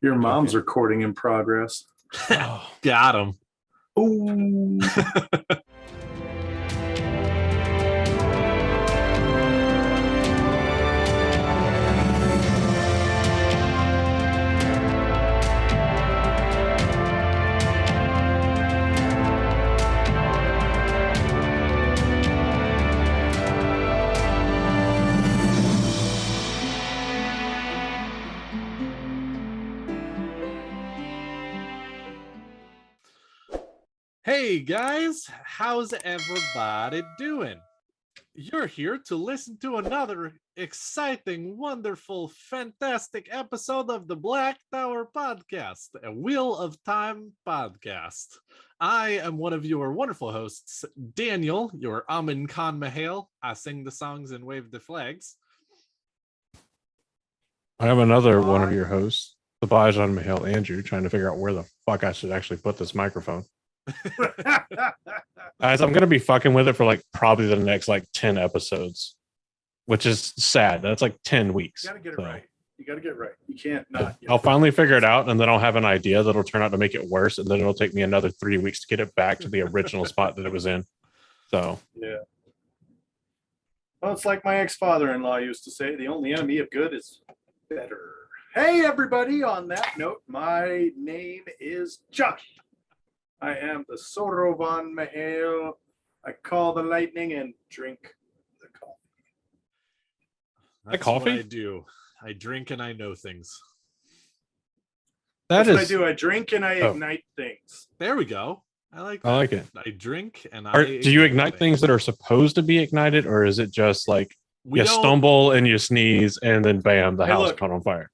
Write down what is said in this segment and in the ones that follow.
Your mom's recording in progress. Oh, got him. Ooh. Hey guys, how's everybody doing? You're here to listen to another exciting, wonderful, fantastic episode of the Black Tower Podcast, a Wheel of Time podcast. I am one of your wonderful hosts, Daniel, your Amin Khan Mahale. I sing the songs and wave the flags. I have another one of your hosts, the Bajan Mahale Andrew, trying to figure out where the fuck I should actually put this microphone. Guys, I'm going to be fucking with it for probably the next 10 episodes, which is sad. That's 10 weeks. You gotta get it right. You gotta get it right. You can't not. I'll finally figure it out, and then I'll have an idea that'll turn out to make it worse, and then it'll take me another 3 weeks to get it back to the original spot that it was in. So yeah. Well, it's like my ex-father-in-law used to say, the only enemy of good is better. Hey, everybody. On that note, my name is Josh. I am the Sorovan Mahale. I call the lightning and drink the coffee. That's coffee? what I do. I drink and I know things. That's what I do. I drink and I ignite things. There we go. I like that. I like it. I drink and Do you ignite things that are supposed to be ignited, or is it just you stumble and you sneeze and then bam, the house caught on fire?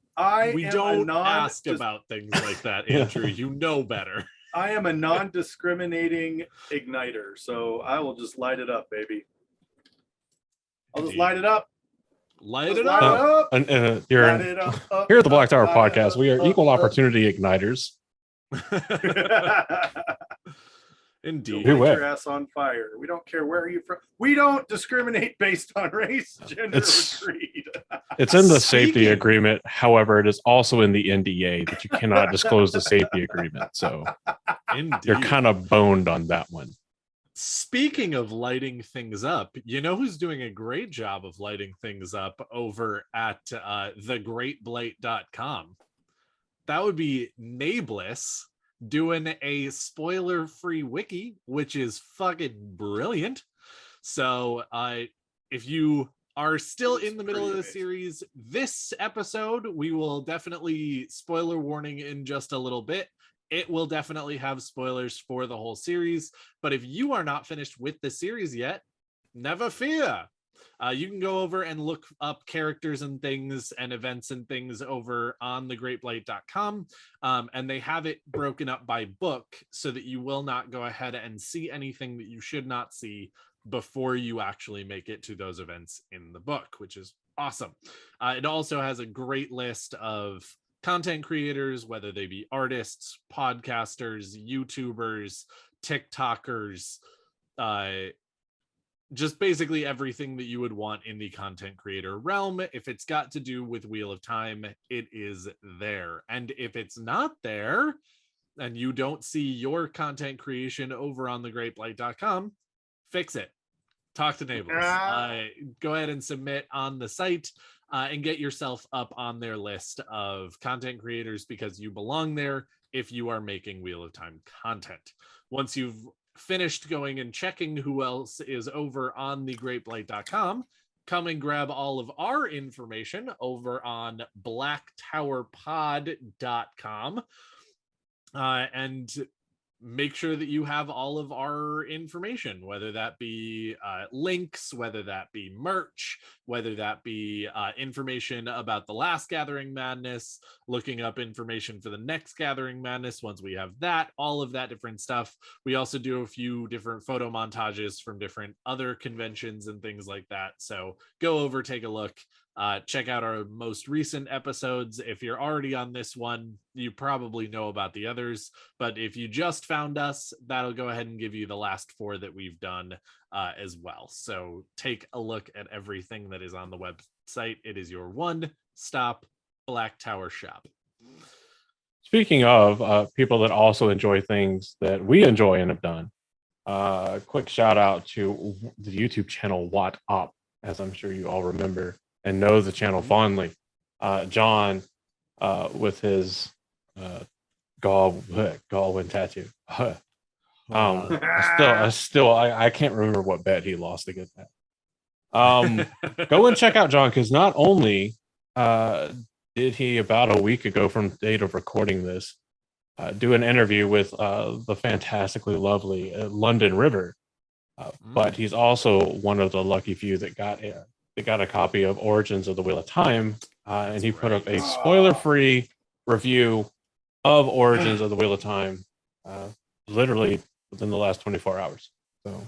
We don't ask about things like that, Andrew. You know better. I am a non-discriminating igniter, so I will just light it up, baby. I'll just light it up. Light it up. Here at the Black Tower Podcast, we are equal opportunity igniters. Indeed. Light your ass on fire. We don't care where you're from. We don't discriminate based on race, gender, or creed. It's in the safety agreement. However, it is also in the NDA that you cannot disclose the safety agreement. So you're kind of boned on that one. Speaking of lighting things up, you know who's doing a great job of lighting things up over at thegreatblight.com? That would be Nameless, doing a spoiler-free wiki, which is fucking brilliant. So if you are still in the middle of the series, this episode, we will definitely spoiler warning in just a little bit. It will definitely have spoilers for the whole series. But if you are not finished with the series yet, never fear. You can go over and look up characters and things and events and things over on thegreatblight.com. And they have it broken up by book so that you will not go ahead and see anything that you should not see before you actually make it to those events in the book, which is awesome. It also has a great list of content creators, whether they be artists, podcasters, YouTubers, TikTokers, just basically everything that you would want in the content creator realm. If it's got to do with Wheel of Time, it is there. And if it's not there and you don't see your content creation over on thegreatblight.com, fix it. Talk to Nameless. Go ahead and submit on the site and get yourself up on their list of content creators, because you belong there if you are making Wheel of Time content. Once you've finished going and checking who else is over on thegreatblight.com, come and grab all of our information over on blacktowerpod.com and make sure that you have all of our information, whether that be links, whether that be merch, whether that be information about the last Gathering Madness, looking up information for the next Gathering Madness once we have that, all of that different stuff. We also do a few different photo montages from different other conventions and things like that. So go over, take a look. Check out our most recent episodes. If you're already on this one, you probably know about the others. But if you just found us, that'll go ahead and give you the last 4 that we've done as well. So take a look at everything that is on the website. It is your one-stop Black Tower shop. Speaking of people that also enjoy things that we enjoy and have done, quick shout out to the YouTube channel What Up, as I'm sure you all remember and know the channel fondly. John, with his Galwin tattoo. I can't remember what bet he lost to get that. Go and check out John, because not only did he about a week ago from the date of recording this do an interview with the fantastically lovely London River, but he's also one of the lucky few that got a copy of Origins of the Wheel of Time, and he put up a spoiler-free review of Origins of the Wheel of Time, literally within the last 24 hours. So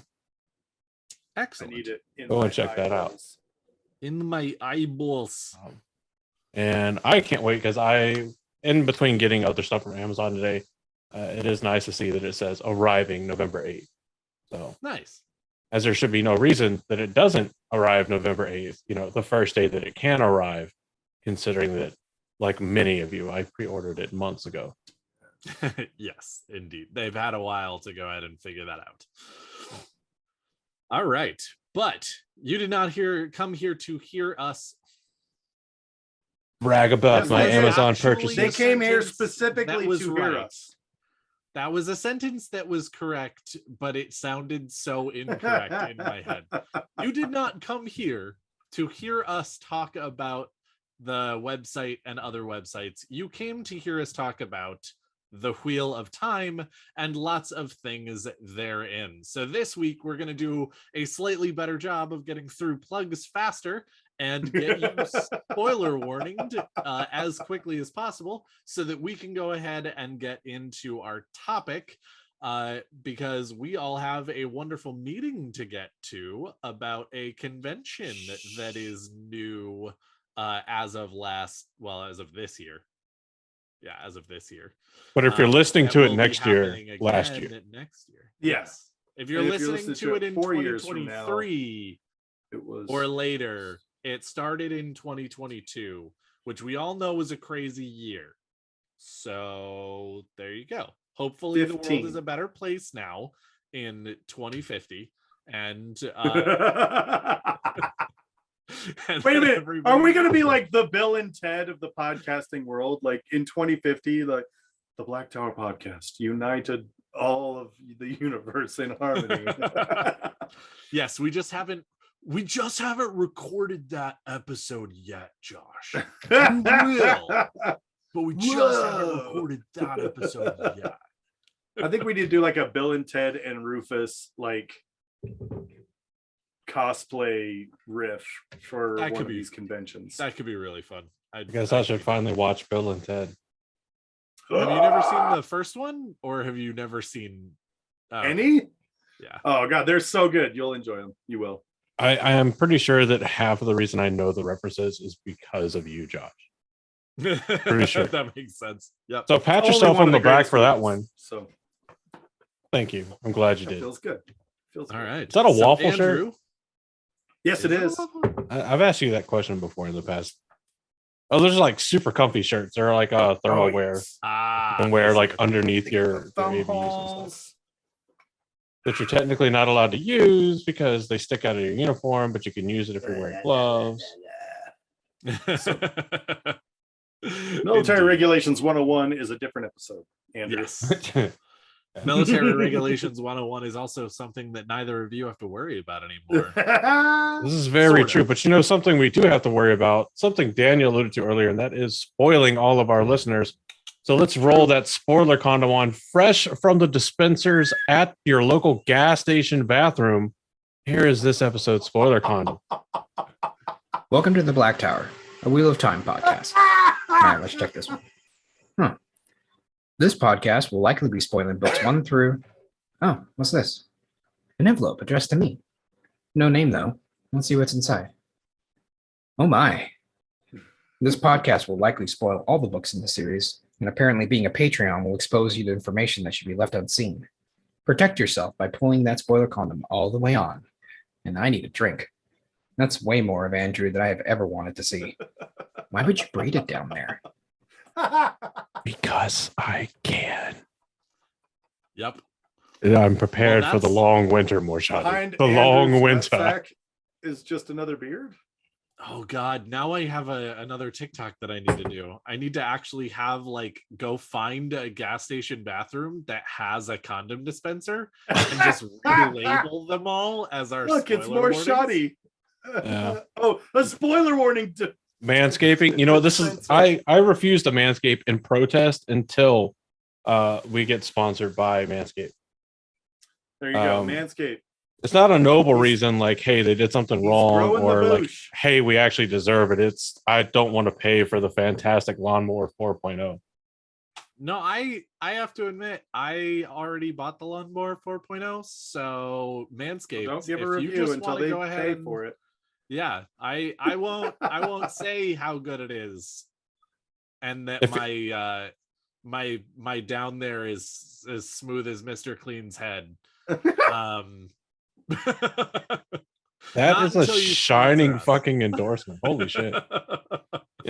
excellent. I need it in go my and check that out. In my eyeballs. And I can't wait, because in between getting other stuff from Amazon today, it is nice to see that it says arriving November 8th. So nice. As there should be no reason that it doesn't arrive November 8th, the first day that it can arrive, considering that, like many of you, I pre-ordered it months ago. Yes, indeed. They've had a while to go ahead and figure that out. All right. But you did not come here to hear us brag about my Amazon purchases. They came here specifically to hear us. That was a sentence that was correct, but it sounded so incorrect in my head. You did not come here to hear us talk about the website and other websites. You came to hear us talk about the Wheel of Time and lots of things therein. So this week we're going to do a slightly better job of getting through plugs faster and get you spoiler warned as quickly as possible, so that we can go ahead and get into our topic, because we all have a wonderful meeting to get to about a convention that is new as of this year. Yeah, as of this year. But if you're listening to it next year, next year. Yes. If you're listening to it in 2023 it was or later, it started in 2022, which we all know was a crazy year. So there you go. Hopefully 15. The world is a better place now in 2050. And wait a minute, are we going to be like the Bill and Ted of the podcasting world? Like in 2050, like the Black Tower podcast united all of the universe in harmony. Yes, we just haven't recorded that episode yet, Josh. We will, but we just haven't recorded that episode yet. I think we need to do like a Bill and Ted and Rufus like cosplay riff for one of these conventions. That could be really fun. I guess I should finally watch Bill and Ted. Have you never seen the first one, or have you never seen any? Yeah. Oh god, they're so good. You'll enjoy them. You will. I am pretty sure that half of the reason I know the references is because of you, Josh. Pretty sure. That makes sense. Yep. So pat yourself on the back for that one. So thank you. I'm glad you did. Feels good. Feels all good. Right. Is that a waffle shirt? Yes, it is. I've asked you that question before in the past. Oh, there's like super comfy shirts. They're like thermal wear. Yes. And wear like underneath your AVs and stuff. That you're technically not allowed to use because they stick out of your uniform, but you can use it if you're wearing gloves. Military Regulations 101 is a different episode, Andrew. Yes. Military Regulations 101 is also something that neither of you have to worry about anymore. This is very true, but something we do have to worry about, something Daniel alluded to earlier, and that is spoiling all of our listeners. So let's roll that spoiler condom on fresh from the dispensers at your local gas station bathroom. Here is this episode's spoiler condom. Welcome to the Black Tower, a Wheel of Time podcast. All right, let's check this one. This podcast will likely be spoiling books 1 through... Oh, what's this? An envelope addressed to me. No name, though. Let's see what's inside. Oh my. This podcast will likely spoil all the books in the series, and apparently being a Patreon will expose you to information that should be left unseen. Protect yourself by pulling that spoiler condom all the way on. And I need a drink. That's way more of Andrew than I have ever wanted to see. Why would you braid it down there? Because I can. Yep. I'm prepared for the that's- long winter, Morshadi. Behind The long Andrew's winter. nutsack is just another beard. Oh God, now I have another TikTok that I need to do. I need to actually have like go find a gas station bathroom that has a condom dispenser and just relabel them all as our Look, it's spoiler more warnings. shoddy. Yeah. Oh, a spoiler warning. Manscaping. You know, this is I refuse to manscape in protest until we get sponsored by Manscaped. There you go, Um, Manscaped. It's not a noble reason like, hey, they did something He's wrong, growing the or like, boosh. hey, we actually deserve it. It's I don't want to pay for the fantastic lawnmower 4.0. No, I have to admit, I already bought the lawnmower 4.0. So Manscaped, Well, don't give a if you review just until want to they go ahead pay and, for it. yeah, I won't say how good it is, and that If my down there is as smooth as Mr. Clean's head. That Not is a until you shining sponsor us. fucking endorsement. Holy shit.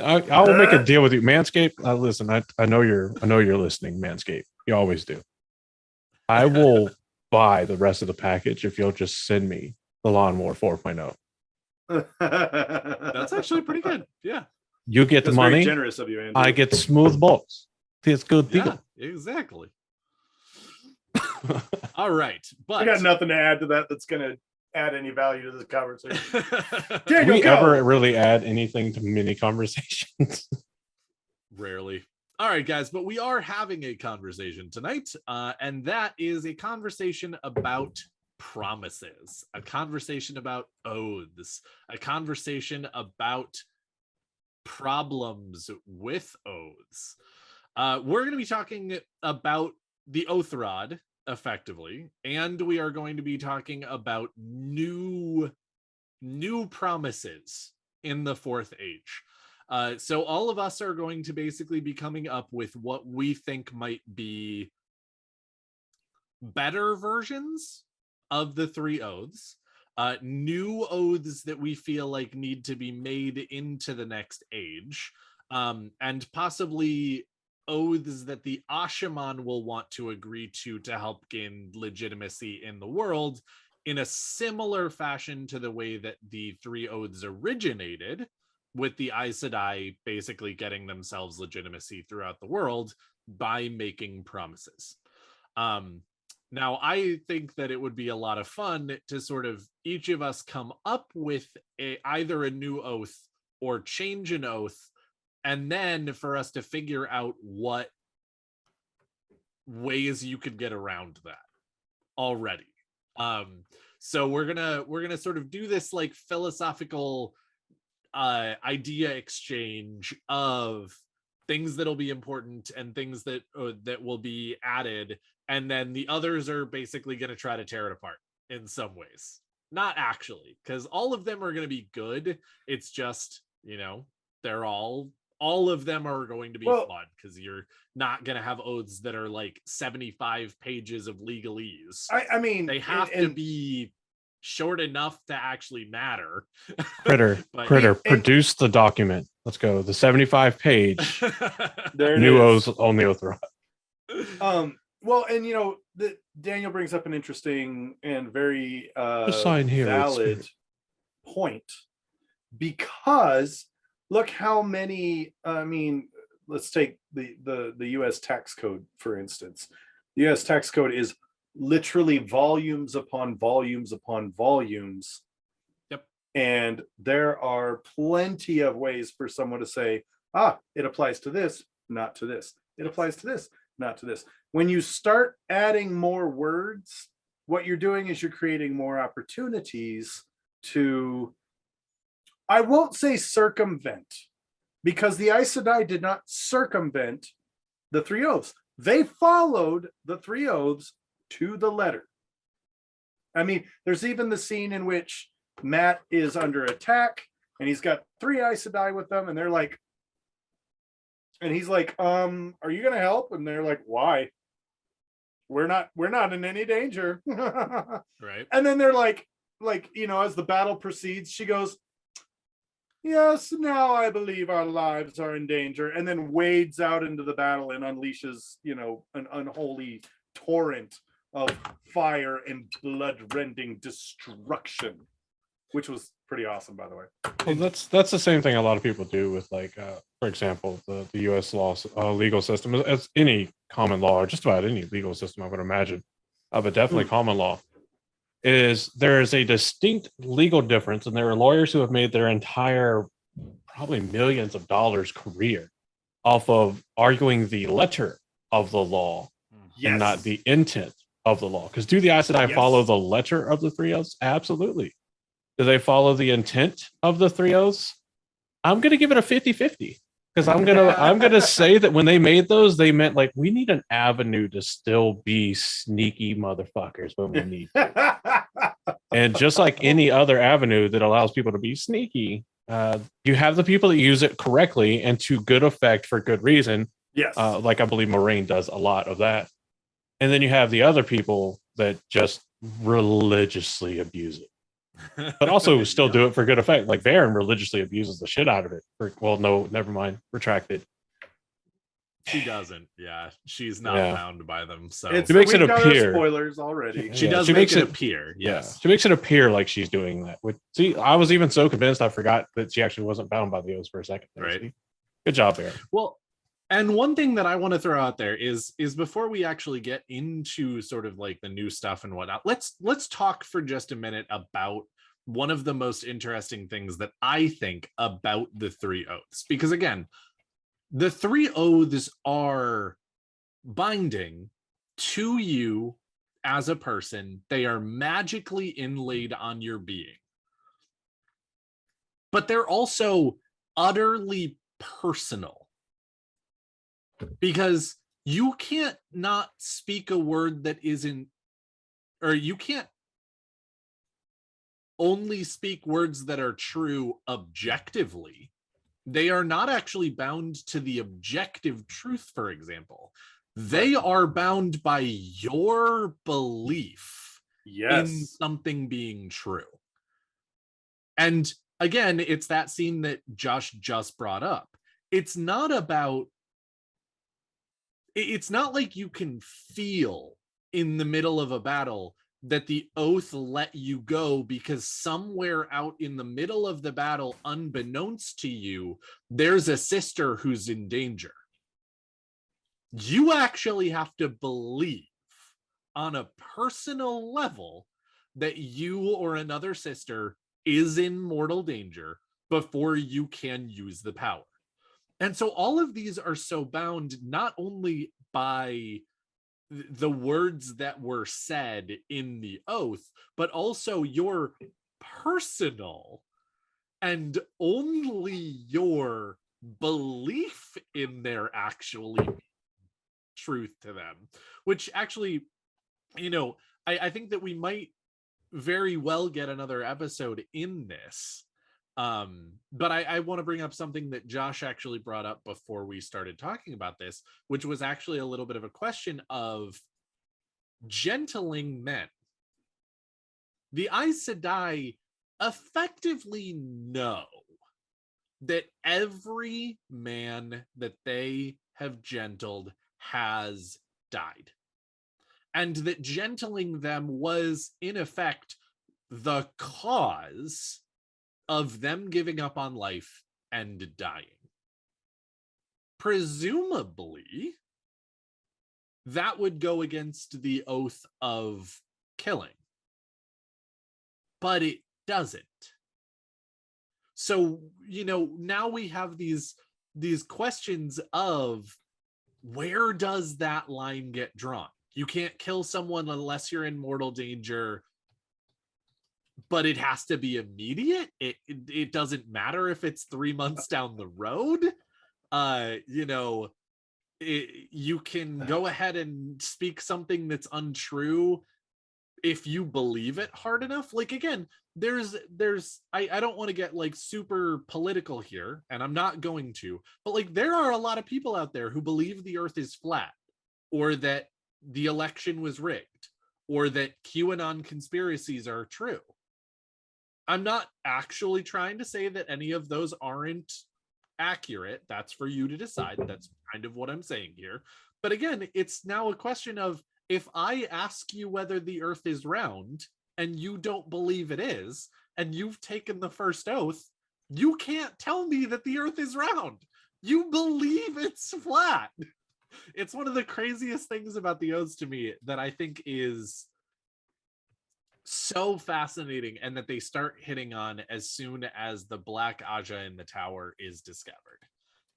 I will make a deal with you, Manscaped. Listen, I know you're listening, Manscaped. You always do. I will buy the rest of the package if you'll just send me the lawnmower 4.0. That's actually pretty good. Yeah. You get the That's very money. generous of you, Andrew. I get smooth balls. It's a good deal. Yeah, exactly. All right. I But got nothing to add to that that's going to add any value to this conversation. Do Daniel, we go. ever really add anything to mini conversations? Rarely. All right, guys, but we are having a conversation tonight, and that is a conversation about promises, a conversation about oaths, a conversation about problems with oaths. We're going to be talking about the oath rod, effectively, and we are going to be talking about new promises in the fourth age. So all of us are going to basically be coming up with what we think might be better versions of the three oaths, new oaths that we feel like need to be made into the next age, and possibly oaths that the Ashaman will want to agree to help gain legitimacy in the world in a similar fashion to the way that the three oaths originated, with the Aes Sedai basically getting themselves legitimacy throughout the world by making promises. Now, I think that it would be a lot of fun to sort of each of us come up with either a new oath or change an oath, and then for us to figure out what ways you could get around that already. So we're gonna sort of do this like philosophical idea exchange of things that'll be important and things that will be added, and then the others are basically going to try to tear it apart in some ways. Not actually, because all of them are going to be good. It's just, they're all of them are going to be flawed, because you're not going to have oaths that are like 75 pages of legalese. I mean, they have to be short enough to actually matter. Critter, produce the document. Let's go. The 75-page new oaths on the oath rod. Well, and Daniel brings up an interesting and very here, valid point, because look how many. I mean, let's take the U.S. tax code, for instance. The U.S. tax code is literally volumes upon volumes upon volumes. Yep. And there are plenty of ways for someone to say, it applies to this, not to this. It applies to this, not to this. When you start adding more words, what you're doing is you're creating more opportunities to, I won't say circumvent, because the Aes Sedai did not circumvent the three oaths. They followed the three oaths to the letter. I mean, there's even the scene in which Matt is under attack and he's got three Aes Sedai with them, and they're like, and he's like, are you gonna help? And they're like, why? We're not in any danger. Right. And then they're like, as the battle proceeds, she goes, Yes, now I believe our lives are in danger, and then wades out into the battle and unleashes, an unholy torrent of fire and blood-rending destruction, which was pretty awesome, by the way. Well, that's the same thing a lot of people do with, like, for example, the U.S. law legal system, as any common law or just about any legal system, I would imagine, but definitely common law, is there is a distinct legal difference, and there are lawyers who have made their entire, probably millions of dollars career off of arguing the letter of the law Yes. and not the intent of the law. Because do the Aes Sedai follow Yes. the letter of the three oaths? Absolutely. Do they follow the intent of the three oaths? I'm gonna give it a 50-50. Because I'm gonna say that when they made those, they meant, like, we need an avenue to still be sneaky motherfuckers when we need to. And just like any other avenue that allows people to be sneaky, you have the people that use it correctly and to good effect for good reason. Yes. Like I believe Moraine does a lot of that. And then you have the other people that just religiously abuse it, but also still do it for good effect. Like Varen religiously abuses the shit out of it. Well, no, never mind. Retracted. She doesn't. Yeah, she's not bound by them. So She makes it appear. Spoilers already. She does make it appear. Yes, she makes it appear like she's doing that. See, I was even so convinced I forgot that she actually wasn't bound by the oaths for a second. Right. See? Good job, Varen. Well, and one thing that I want to throw out there is before we actually get into sort of like the new stuff and whatnot, let's talk for just a minute about one of the most interesting things that I think about the three oaths, because again, the three oaths are binding to you as a person. They are magically inlaid on your being, but they're also utterly personal, because you can't not speak a word that isn't, or you can't only speak words that are true objectively. They are not actually bound to the objective truth, for example. They are bound by your belief in something being true. And again, it's that scene that Josh just brought up. It's not like you can feel in the middle of a battle that the oath let you go because somewhere out in the middle of the battle, unbeknownst to you, there's a sister who's in danger. You actually have to believe on a personal level that you or another sister is in mortal danger before you can use the power. And so all of these are so bound not only by the words that were said in the oath, but also your personal and only your belief in there actually truth to them, which actually, I think that we might very well get another episode in this. But I want to bring up something that Josh actually brought up before we started talking about this, which was actually a little bit of a question of gentling men. The Aes Sedai effectively know that every man that they have gentled has died, and that gentling them was in effect the cause of them giving up on life and dying. Presumably, that would go against the oath of killing, but it doesn't. So, now we have these questions of where does that line get drawn? You can't kill someone unless you're in mortal danger, but it has to be immediate. It doesn't matter if it's 3 months down the road. You can go ahead and speak something that's untrue if you believe it hard enough. Like, again, I don't want to get like super political here, and I'm not going to, but like there are a lot of people out there who believe the earth is flat, or that the election was rigged, or that QAnon conspiracies are true. I'm not actually trying to say that any of those aren't accurate. That's for you to decide. That's kind of what I'm saying here. But again, it's now a question of, if I ask you whether the earth is round and you don't believe it is, and you've taken the first oath, you can't tell me that the earth is round. You believe it's flat. It's one of the craziest things about the oaths to me that I think is so fascinating, and that they start hitting on as soon as the black Aja in the tower is discovered.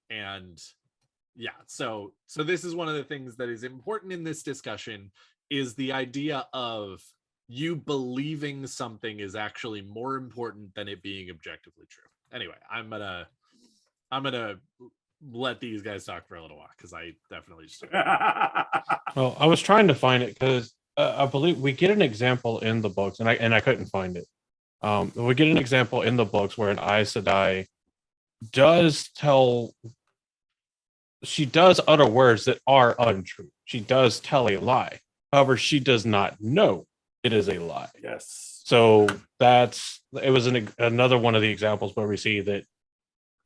And yeah, so this is one of the things that is important in this discussion, is the idea of you believing something is actually more important than it being objectively true. Anyway, I'm gonna let these guys talk for a little while, because I definitely just Well, I was trying to find it because I believe we get an example in the books, and I couldn't find it. We get an example in the books where an Aes Sedai does tell. She does utter words that are untrue. She does tell a lie. However, she does not know it is a lie. Yes. So it was another one of the examples where we see that,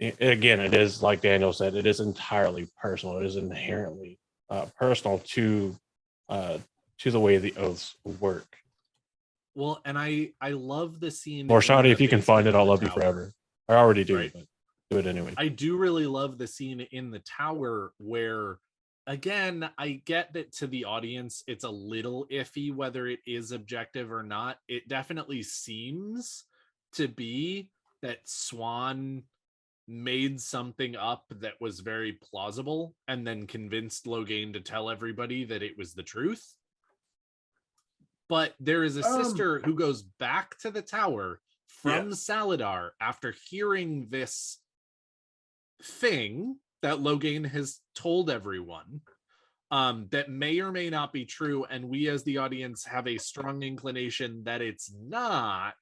again, it is, like Daniel said, it is entirely personal. It is inherently personal to the way the oaths work. Well, and I love the scene. Or in Shadi, the if you can find it, basement I'll of love the you tower. forever. I already do, Right. but do it anyway. I do really love the scene in the tower where, again, I get that to the audience, it's a little iffy whether it is objective or not. It definitely seems to be that Swan made something up that was very plausible and then convinced Logain to tell everybody that it was the truth. But there is a sister who goes back to the tower from Saladar after hearing this thing that Logain has told everyone, that may or may not be true, and we as the audience have a strong inclination that it's not,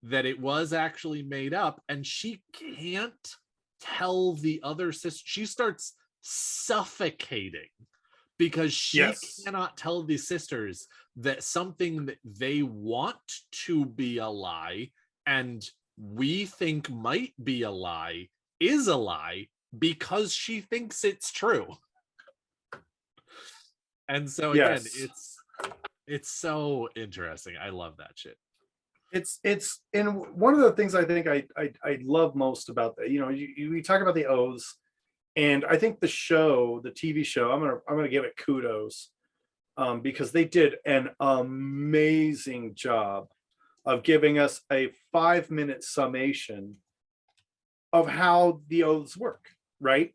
that it was actually made up, and she can't tell the other sister. She starts suffocating because she cannot tell the sisters that something that they want to be a lie and we think might be a lie is a lie, because she thinks it's true. And so again, it's so interesting. I love that shit. It's and one of the things I think I love most about that, you talk about the oaths, and I think the TV show, I'm gonna give it kudos, because they did an amazing job of giving us a 5-minute summation of how the oaths work, right?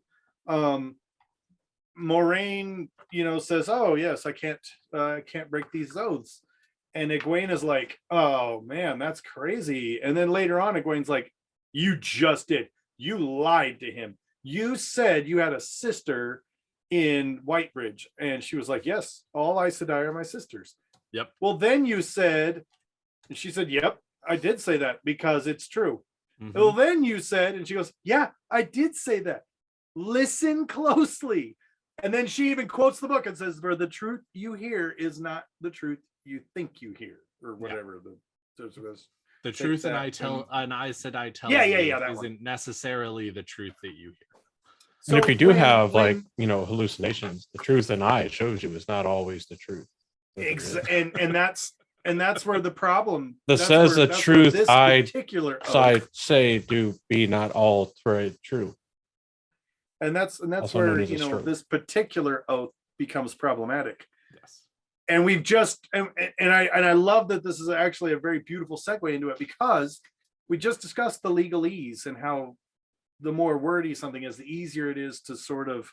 Moraine, says, "Oh yes, I can't break these oaths," and Egwene is like, "Oh man, that's crazy." And then later on, Egwene's like, "You just did. You lied to him. You said you had a sister in Whitebridge," and she was like, "Yes, all Aes Sedai are my sisters." Yep. Well, then you said, and she said, "Yep, I did say that because it's true." Mhm. Well, then you said, and she goes, "Yeah, I did say that. Listen closely." And then she even quotes the book and says, "For the truth you hear is not the truth you think you hear," or whatever the truth, and I said I tell Yeah, you that isn't one. necessarily the truth that you hear. And if you do have hallucinations, the truth in I shows you is not always the truth. And that's where the problem. The says the truth I say do be not all true. And that's Also where this particular oath becomes problematic. Yes. And we've just and I love that this is actually a very beautiful segue into it, because we just discussed the legalese and how the more wordy something is, the easier it is to sort of,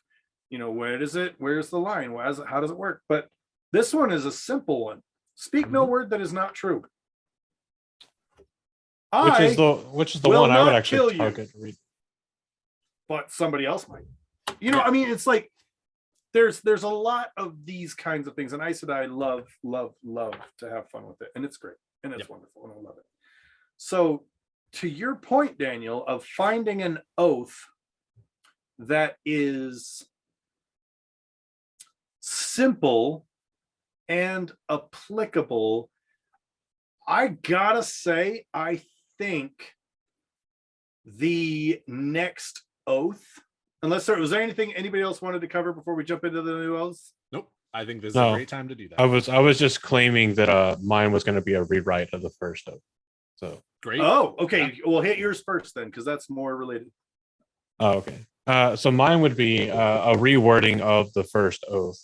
where is it? Where's the line? How does it work? But this one is a simple one. Speak no word that is not true. Which is the one I would actually target to read. But somebody else might. I mean, it's like there's a lot of these kinds of things, and Aes Sedai love to have fun with it, and it's great, and it's wonderful, and I love it. So, to your point, Daniel, of finding an oath that is simple and applicable, I gotta say, I think the next oath, unless was there anything anybody else wanted to cover before we jump into the new oaths? Nope. I think this is No. a great time to do that. I was just claiming that mine was going to be a rewrite of the first oath. So Great. Oh, okay. Yeah. We'll hit yours first then, because that's more related. oh, okay. So mine would be a rewording of the first oath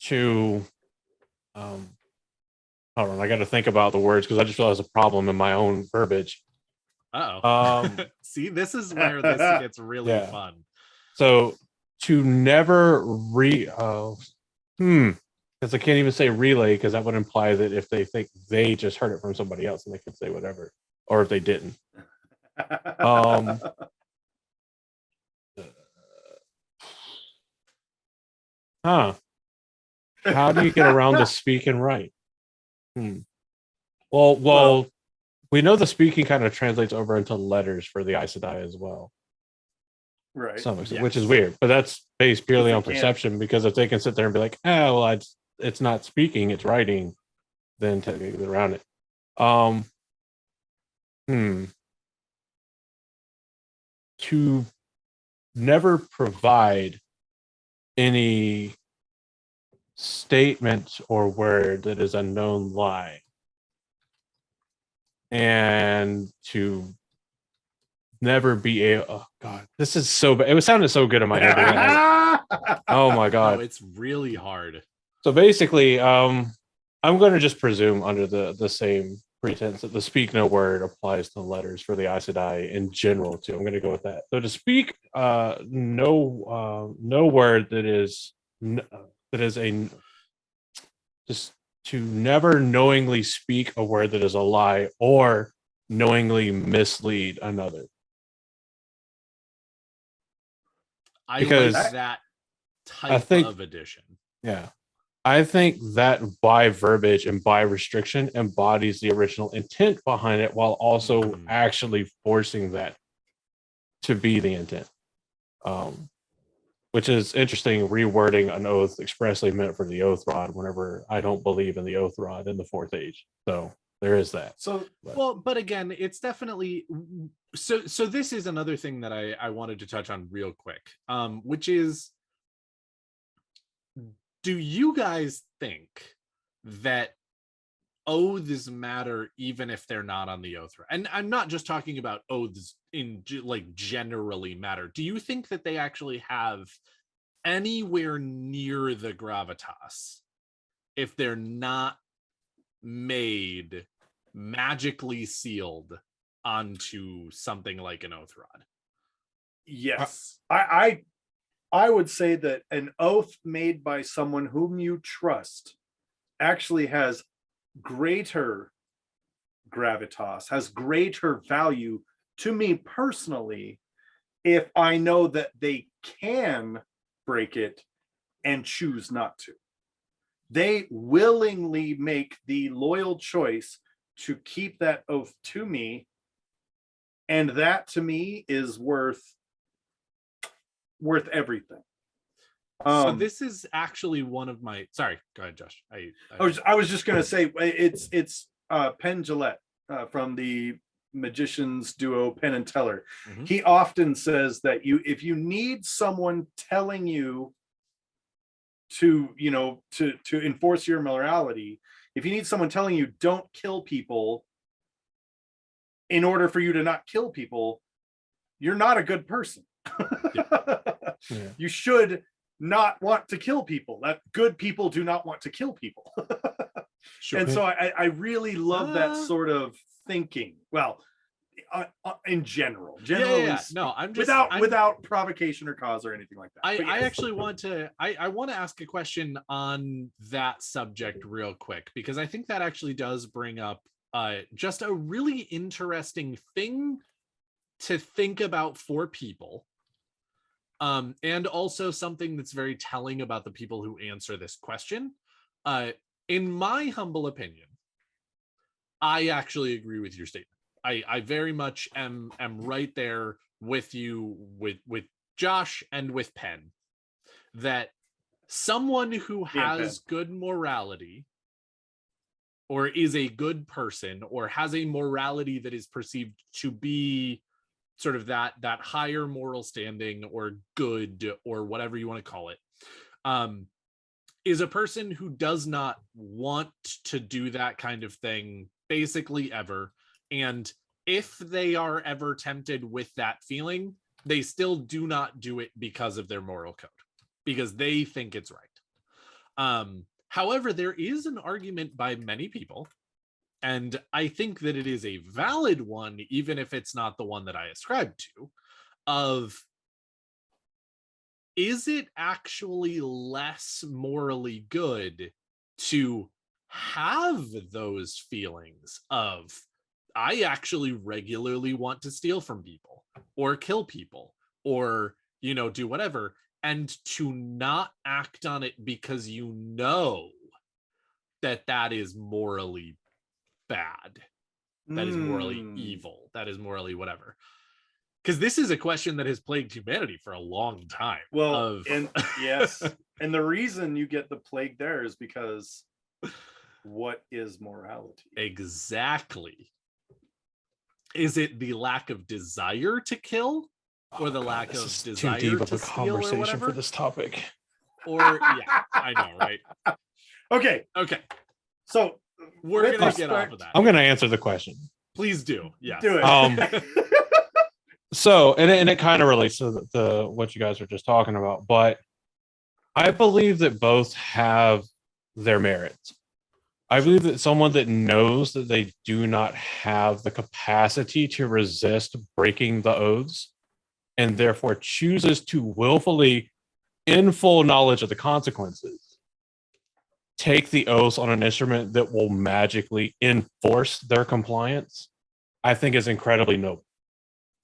to hold on, I got to think about the words because I just realized a problem in my own verbiage. Uh-oh. See, this is where this gets really fun. So to never because I can't even say relay because that would imply that if they think they just heard it from somebody else, then they could say whatever, or if they didn't. How do you get around the speak and write? Well, we know the speaking kind of translates over into letters for the Aes Sedai as well. Right. Some extent, which is weird, but that's based purely on perception, because if they can sit there and be like, oh, well, it's not speaking, it's writing, then technically around it. To never provide any statement or word that is a known lie, and to never be able, oh god, this is so bad. It was sounding so good in my head. Oh my god. No, it's really hard. So basically, I'm going to just presume under the same pretense that the speak no word applies to letters for the Aes Sedai in general too. I'm going to go with that. So to speak no word that is a just to never knowingly speak a word that is a lie or knowingly mislead another. Because like that type of addition. Yeah. I think that by verbiage and by restriction embodies the original intent behind it, while also actually forcing that to be the intent. Which is interesting, rewording an oath expressly meant for the oath rod whenever I don't believe in the oath rod in the fourth age. So there is that. So, but again, it's definitely, so this is another thing that I wanted to touch on real quick, which is, do you guys think that oaths matter even if they're not on the oath rod? And I'm not just talking about oaths in like generally matter. Do you think that they actually have anywhere near the gravitas if they're not made magically sealed onto something like an oath rod? Yes. I would say that an oath made by someone whom you trust actually has greater gravitas, has greater value to me personally, if I know that they can break it and choose not to. They willingly make the loyal choice to keep that oath to me, and that to me is worth everything. So this is actually one of my, sorry, go ahead, Josh. I was just gonna say it's Penn Jillette from the magicians duo Penn and Teller. Mm-hmm. He often says that if you need someone telling you to enforce your morality, if you need someone telling you don't kill people in order for you to not kill people, you're not a good person. Yeah. You should not want to kill people. That good people do not want to kill people. Sure. And so I really love that sort of thinking. Well, in general, yeah. No, I'm just without provocation or cause or anything like that. I actually want to I want to ask a question on that subject real quick, because I think that actually does bring up just a really interesting thing to think about for people. And also something that's very telling about the people who answer this question. In my humble opinion, I actually agree with your statement. I very much am right there with you, with Josh and with Penn, that someone who has good morality or is a good person or has a morality that is perceived to be sort of that higher moral standing or good or whatever you want to call it, is a person who does not want to do that kind of thing basically ever. And if they are ever tempted with that feeling, they still do not do it because of their moral code, because they think it's right. However, there is an argument by many people, and I think that it is a valid one, even if it's not the one that I ascribe to, of is it actually less morally good to have those feelings of, I actually regularly want to steal from people or kill people or, do whatever, and to not act on it because you know that is morally bad, that is morally evil, that is morally whatever. Because this is a question that has plagued humanity for a long time. Well, and yes, and the reason you get the plague there is because what is morality? Exactly. Is it the lack of desire to kill, or the lack of desire too deep of to a steal, or conversation whatever? for this topic? Or yeah, I know, right? Okay, so we're with gonna get off respect- of that. I'm going to answer the question. Please do. Yes. do it. So, and it kind of relates to the what you guys were just talking about, but I believe that both have their merits. I believe that someone that knows that they do not have the capacity to resist breaking the oaths and therefore chooses to willfully, in full knowledge of the consequences, take the oaths on an instrument that will magically enforce their compliance, I think is incredibly noble.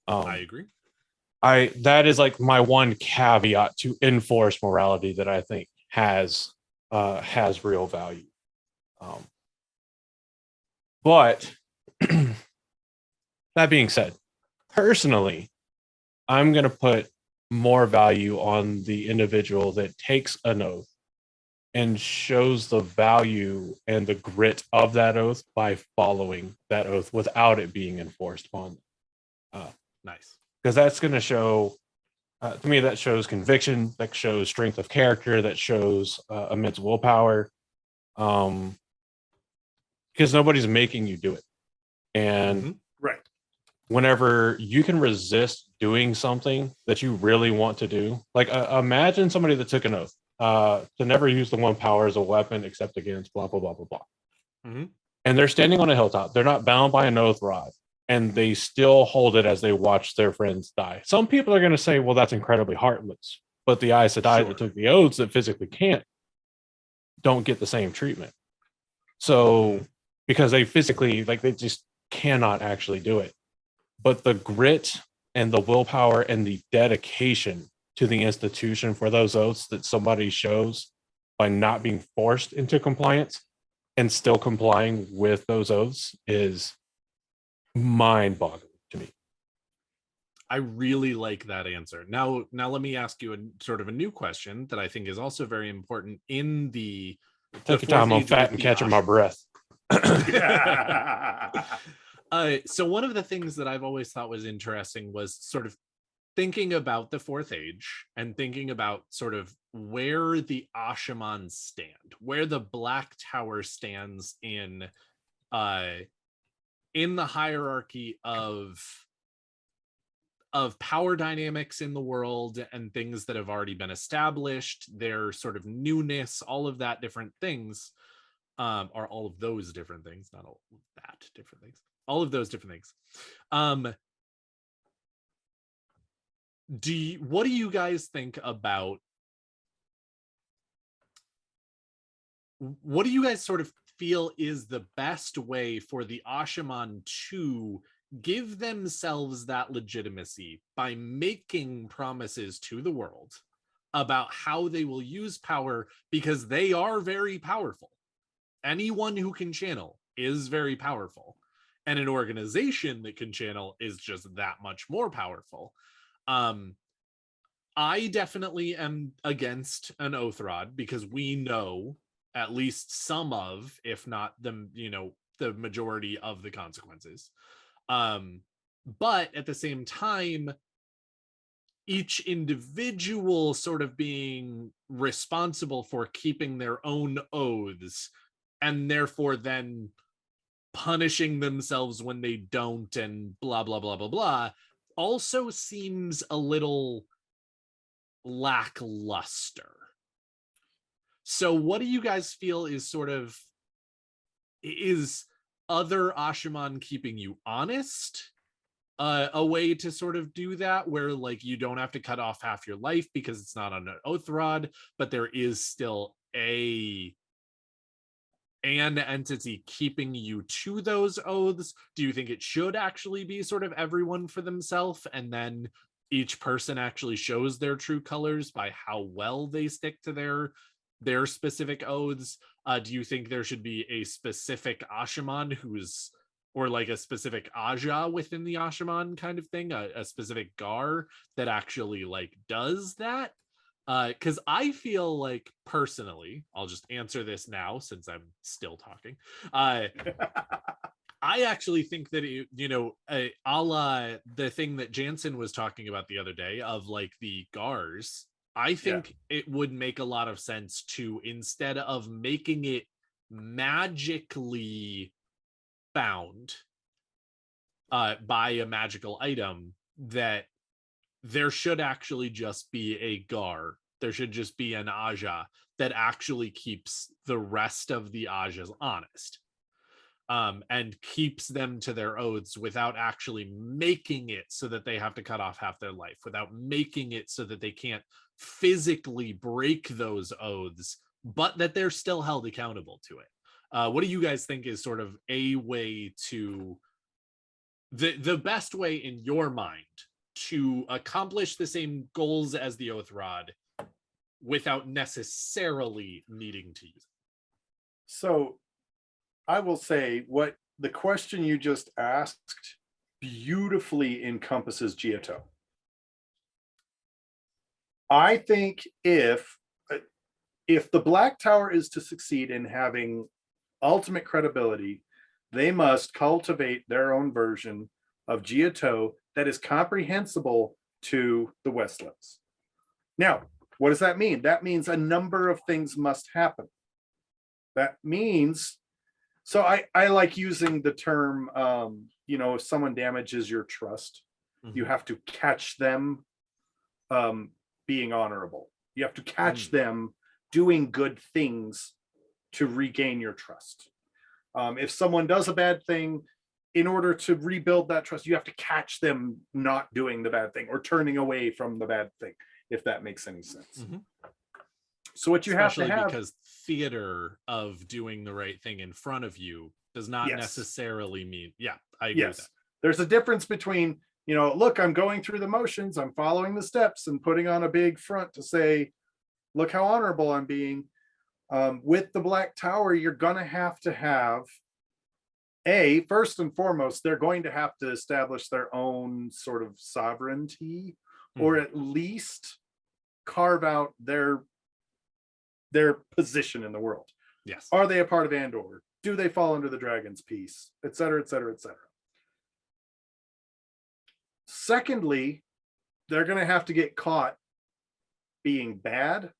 I agree. That is like my one caveat to enforce morality that I think has real value. But that being said, personally, I'm going to put more value on the individual that takes an oath and shows the value and the grit of that oath by following that oath without it being enforced upon them. Nice. Because that's going to show, to me, that shows conviction, that shows strength of character, that shows immense willpower. Because nobody's making you do it. And right. Whenever you can resist doing something that you really want to do, like imagine somebody that took an oath to never use the one power as a weapon except against blah, blah, blah, blah, blah. Mm-hmm. And they're standing on a hilltop. They're not bound by an oath rod. And they still hold it as they watch their friends die. Some people are going to say, well, that's incredibly heartless. But the Aes Sedai that took the oaths that physically can't don't get the same treatment. So, because they physically, like, they just cannot actually do it. But the grit and the willpower and the dedication to the institution for those oaths that somebody shows by not being forced into compliance and still complying with those oaths is mind-boggling to me. I really like that answer. Now let me ask you a sort of a new question that I think is also very important in the Take your time, I'm fat and catching my breath. So one of the things that I've always thought was interesting was sort of thinking about the Fourth Age and thinking about sort of where the Ashaman stand, where the Black Tower stands in the hierarchy of power dynamics in the world and things that have already been established, their sort of newness, all of that different things, are all of those different things, not all of that different things, all of those different things. What do you guys think about, what do you guys sort of feel is the best way for the Ashaman to give themselves that legitimacy by making promises to the world about how they will use power, because they are very powerful. Anyone who can channel is very powerful, and an organization that can channel is just that much more powerful. I definitely am against an oath rod because we know at least some of, if not the, the majority of the consequences. But at the same time, each individual sort of being responsible for keeping their own oaths, and therefore then punishing themselves when they don't, and blah blah blah blah blah, also seems a little lackluster. So what do you guys feel is other Ashaman keeping you honest a way to sort of do that, where like you don't have to cut off half your life because it's not on an oath rod, but there is still an entity keeping you to those oaths? Do you think it should actually be sort of everyone for themselves, and then each person actually shows their true colors by how well they stick to their specific oaths? Do you think there should be a specific Ashaman or like a specific Aja within the Ashaman kind of thing, a specific Gar that actually like does that? Because I feel like, personally, I'll just answer this now since I'm still talking. I actually think that a la the thing that Jansen was talking about the other day of like the Gars, I think it would make a lot of sense to, instead of making it magically found by a magical item, that there should actually just be a Gar. There should just be an Aja that actually keeps the rest of the Ajas honest, and keeps them to their oaths without actually making it so that they have to cut off half their life, without making it so that they can't physically break those oaths, but that they're still held accountable to it. What do you guys think is sort of a way to the best way in your mind to accomplish the same goals as the oath rod without necessarily needing to use it? So I will say, what the question you just asked beautifully encompasses Giotto. I think if the Black Tower is to succeed in having ultimate credibility, they must cultivate their own version of Giotto that is comprehensible to the Westlands. Now, what does that mean? That means a number of things must happen. That means, so I like using the term, if someone damages your trust, you have to catch them being honorable. You have to catch them doing good things to regain your trust. If someone does a bad thing, in order to rebuild that trust, you have to catch them not doing the bad thing or turning away from the bad thing, if that makes any sense. So what you Especially have to have, because theater of doing the right thing in front of you does not necessarily mean, I agree with that. There's a difference between, look, I'm going through the motions, I'm following the steps and putting on a big front to say, look how honorable I'm being. With the Black Tower, you're going to have first and foremost, they're going to have to establish their own sort of sovereignty, or at least carve out their position in the world. Yes. Are they a part of Andor? Do they fall under the Dragon's Peace? Et cetera, et cetera, et cetera. Secondly, they're going to have to get caught being bad,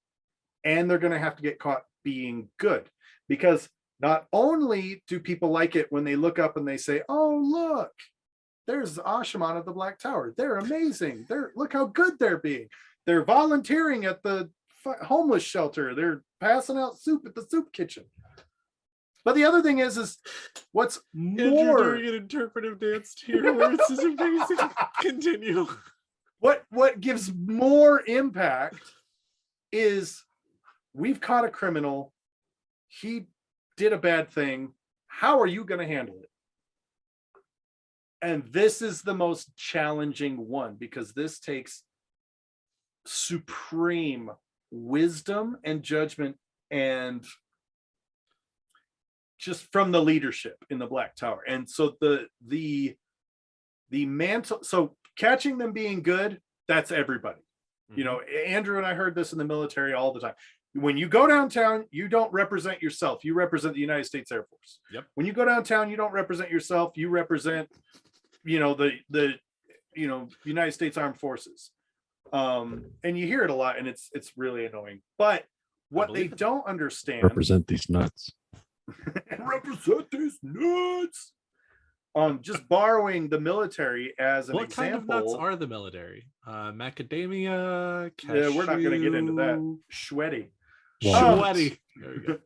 and they're going to have to get caught being good, because not only do people like it when they look up and they say, oh, look, there's Ashaman of the Black Tower. They're amazing. Look how good they're being. They're volunteering at the homeless shelter. They're passing out soup at the soup kitchen. But the other thing is what's more... Andrew doing an interpretive dance to your words is amazing. Continue. What gives more impact is, we've caught a criminal. He did a bad thing. How are you going to handle it? And this is the most challenging one, because this takes supreme wisdom and judgment, and just from the leadership in the Black Tower. And so the mantle, so catching them being good, that's everybody. Andrew and I heard this in the military all the time. When you go downtown, you don't represent yourself. You represent the United States Air Force. Yep. When you go downtown, you don't represent yourself. You represent, the United States Armed Forces. And you hear it a lot, and it's really annoying. But what they don't understand, Represent these nuts. represent these nuts. Just borrowing the military as an What example. kind of nuts are the military? Macadamia, cashew. Yeah, we're not going to get into that. Sweaty. Sweaty. There we go.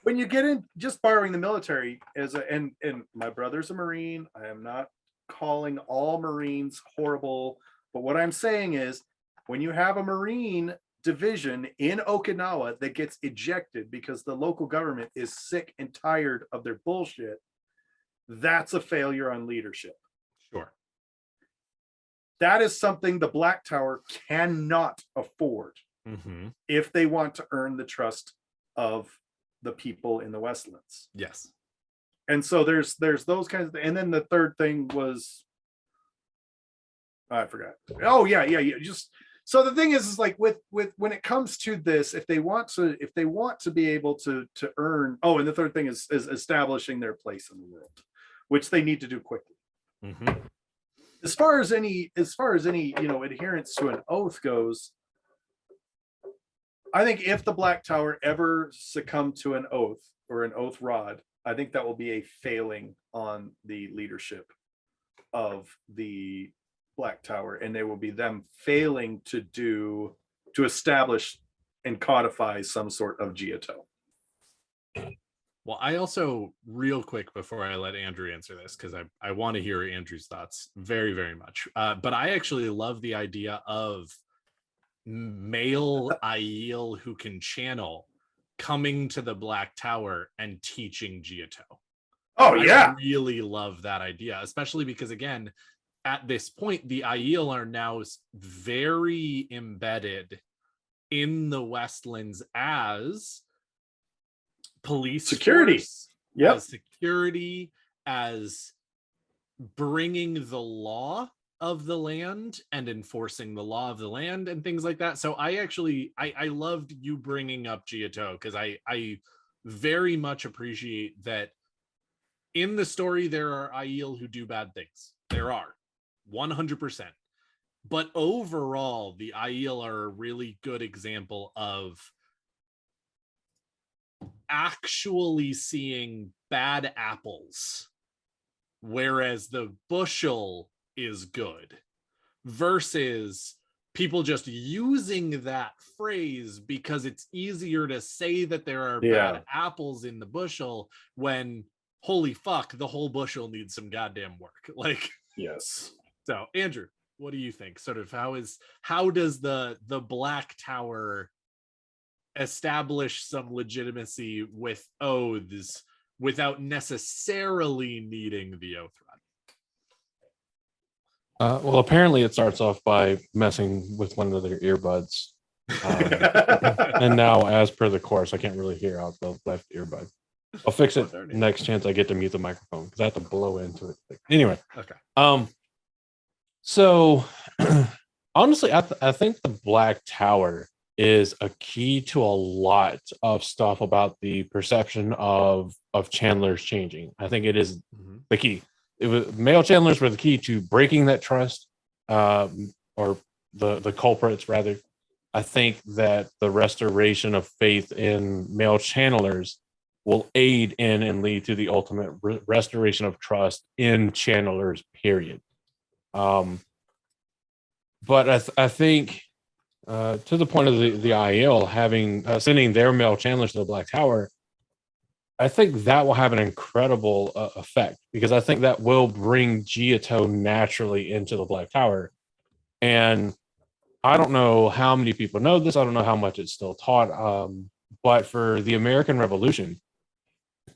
When you get in, just borrowing the military as and my brother's a Marine. I am not calling all Marines horrible, but what I'm saying is when you have a Marine division in Okinawa that gets ejected because the local government is sick and tired of their bullshit, that's a failure on leadership. Sure. That is something the Black Tower cannot afford if they want to earn the trust of the people in the Westlands. Yes. And so there's those kinds of things. And then the third thing was, I forgot. Oh yeah. Just so the thing is like with when it comes to this, if they want to be able to earn. Oh, and the third thing is establishing their place in the world, which they need to do quickly. As far as any adherence to an oath goes, I think if the Black Tower ever succumb to an oath or an oath rod, I think that will be a failing on the leadership of the Black Tower, and they will be them failing to establish and codify some sort of Giotto. Well, I also, real quick before I let Andrew answer this, because I want to hear Andrew's thoughts very, very much. But I actually love the idea of male Aiel who can channel coming to the Black Tower and teaching Giotto. Oh yeah, I really love that idea, especially because again, at this point, the Aiel are now very embedded in the Westlands as police security, as security, as bringing the law of the land and enforcing the law of the land and things like that. So I loved you bringing up Giotto, because I very much appreciate that in the story there are Aiel who do bad things. There are 100%. But overall, the Aiel are a really good example of actually seeing bad apples, whereas the bushel is good, versus people just using that phrase because it's easier to say that there are bad apples in the bushel when holy fuck, the whole bushel needs some goddamn work. Like, yes. So Andrew, what do you think? Sort of how does the Black Tower establish some legitimacy with oaths without necessarily needing the oath rod? Well, apparently it starts off by messing with one of their earbuds. And now, as per the course, I can't really hear out the left earbud. I'll fix it next chance I get to mute the microphone because I have to blow into it. Anyway. Okay. So honestly, I think the Black Tower is a key to a lot of stuff about the perception of channelers changing. I think it is the key. It was male channelers were the key to breaking that trust, or the culprits rather. I think that the restoration of faith in male channelers will aid in and lead to the ultimate restoration of trust in channelers, period. But I think to the point of the Aiel having sending their male channelers to the Black Tower, I think that will have an incredible effect, because I think that will bring Giotto naturally into the Black Tower. And I don't know how many people know this. I don't know how much it's still taught. But for the American Revolution,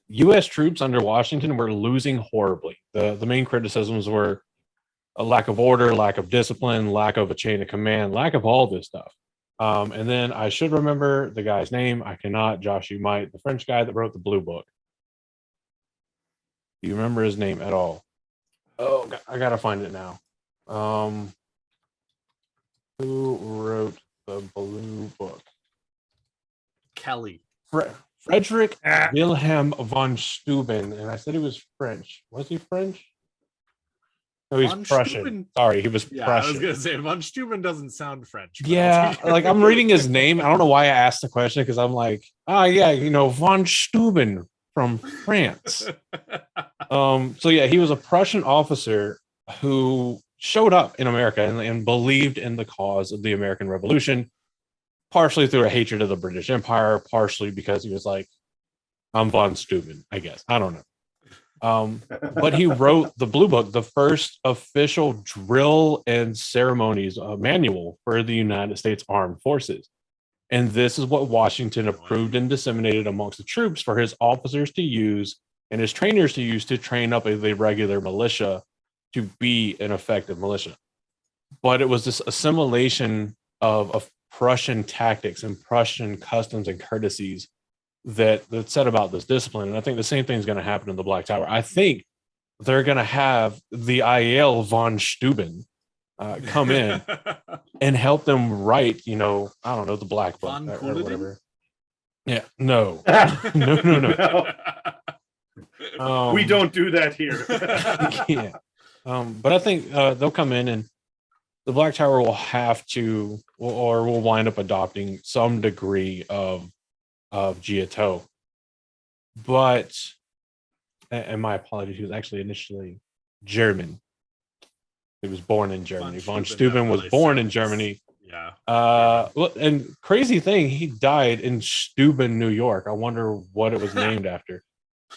U.S. troops under Washington were losing horribly. The main criticisms were a lack of order, lack of discipline, lack of a chain of command, lack of all this stuff. And then I should remember the guy's name. I cannot. Josh, you might. The French guy that wrote the Blue Book. Do you remember his name at all? Oh, I gotta find it now. Who wrote the Blue Book? Kelly. Frederick Wilhelm von Steuben, and I said he was French. Was he French? No, he's Von Prussian. Steuben- Sorry, he was Yeah, Prussian. I was gonna say von Steuben doesn't sound French. But Yeah, like I'm reading his name. I don't know why I asked the question because I'm like, yeah, von Steuben from France. So yeah, he was a Prussian officer who showed up in America and believed in the cause of the American Revolution, partially through a hatred of the British Empire, partially because he was like, I'm von Steuben, I guess. I don't know. But he wrote the Blue Book, the first official drill and ceremonies manual for the United States Armed Forces. And this is what Washington approved and disseminated amongst the troops for his officers to use and his trainers to use to train up the regular militia to be an effective militia. But it was this assimilation of Prussian tactics and Prussian customs and courtesies that said about this discipline. And I think the same thing is going to happen in the Black Tower. I think they're going to have the IL von Steuben come in and help them write, I don't know, the Black Book or whatever. Yeah, no. No. We don't do that here. Yeah. But I think they'll come in and the Black Tower will have to, or will wind up adopting some degree of Giotto. But, and my apologies, he was actually initially German. He was born in Germany. Von Steuben was born in Germany. Yeah. And crazy thing, he died in Steuben, New York. I wonder what it was named after.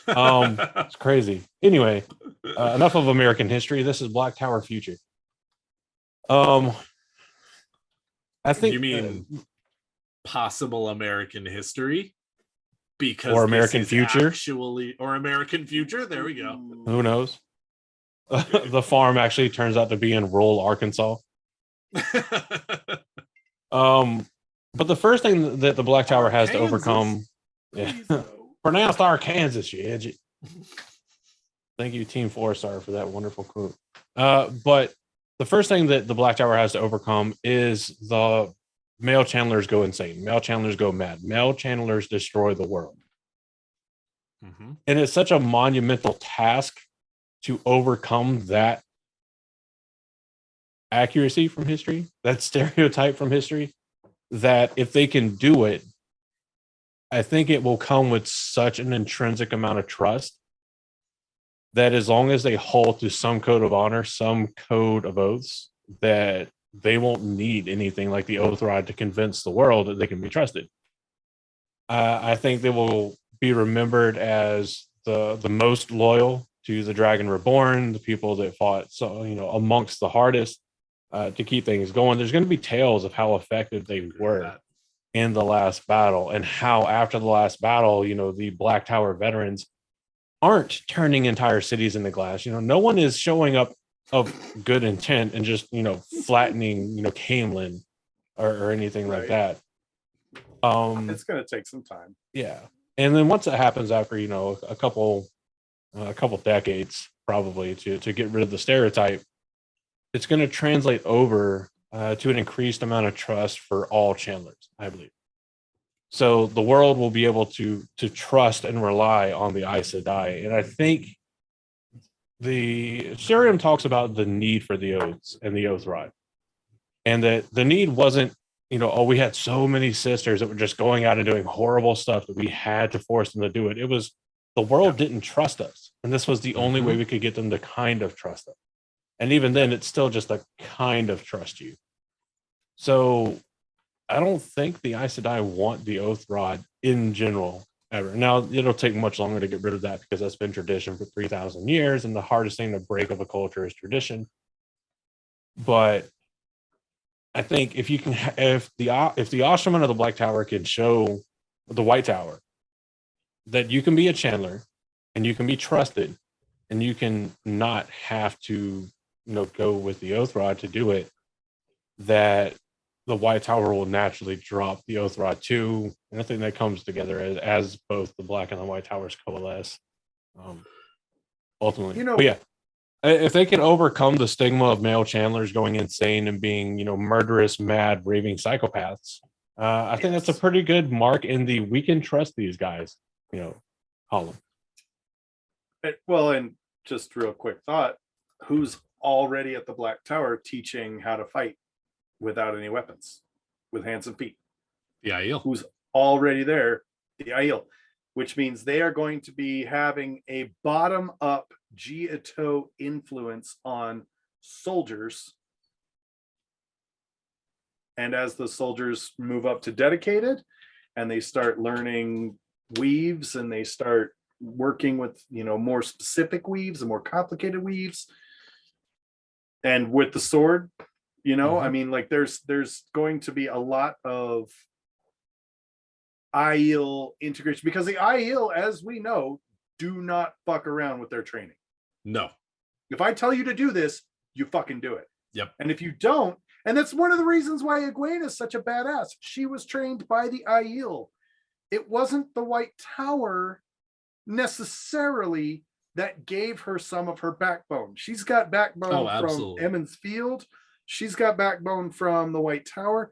It's crazy. Anyway, enough of American history. This is Black Tower future. I think you mean possible American history, because or American future, or American future. There we go. Who knows? The farm actually turns out to be in rural Arkansas. But the first thing that the Black Tower has to overcome, pronounced Arkansas, you idiot. Thank you, Team 4-Star, for that wonderful quote. But the first thing that the Black Tower has to overcome is the male channelers go insane. Male channelers go mad. Male channelers destroy the world. Mm-hmm. And it's such a monumental task to overcome that accuracy from history, that stereotype from history, that if they can do it, I think it will come with such an intrinsic amount of trust that as long as they hold to some code of honor, some code of oaths, that they won't need anything like the oath rod to convince the world that they can be trusted. I think they will be remembered as the most loyal to the Dragon Reborn, the people that fought amongst the hardest to keep things going. There's going to be tales of how effective they were in the last battle, and how after the last battle, the Black Tower veterans aren't turning entire cities into glass. No one is showing up of good intent and just flattening Camelin or anything like that. It's going to take some time. Yeah, and then once it happens after a couple decades probably to get rid of the stereotype, it's going to translate over to an increased amount of trust for all channelers, I believe. So the world will be able to trust and rely on the Aes Sedai. And I think the Sheriam talks about the need for the oaths and the oath rod, and that the need wasn't, we had so many sisters that were just going out and doing horrible stuff that we had to force them to do it. It was the world didn't trust us, and this was the only way we could get them to kind of trust us. And even then, it's still just a kind of trust you. So I don't think the Aes Sedai want the oath rod in general ever. Now, it'll take much longer to get rid of that because that's been tradition for 3,000 years, and the hardest thing to break of a culture is tradition. But I think if you can, if the Ostraman of the Black Tower can show the White Tower that you can be a channeler and you can be trusted and you can not have to go with the oath rod to do it, that the White Tower will naturally drop the oath rod too. And I think that comes together as both the Black and the White Towers coalesce. Ultimately, but yeah, if they can overcome the stigma of male channelers going insane and being, murderous, mad, raving psychopaths, I think that's a pretty good mark in the we can trust these guys, column. Well, and just real quick thought, who's already at the Black Tower teaching how to fight without any weapons, with hands and feet? The Aiel. Who's already there? The Aiel, which means they are going to be having a bottom-up Ji'e'toh influence on soldiers. And as the soldiers move up to dedicated and they start learning weaves and they start working with, more specific weaves and more complicated weaves, and with the sword, I mean, like there's going to be a lot of Aiel integration, because the Aiel, as we know, do not fuck around with their training. No. If I tell you to do this, you fucking do it. Yep. And if you don't, and that's one of the reasons why Egwene is such a badass. She was trained by the Aiel. It wasn't the White Tower necessarily that gave her some of her backbone. She's got backbone from Emond's Field. She's got backbone from the White Tower,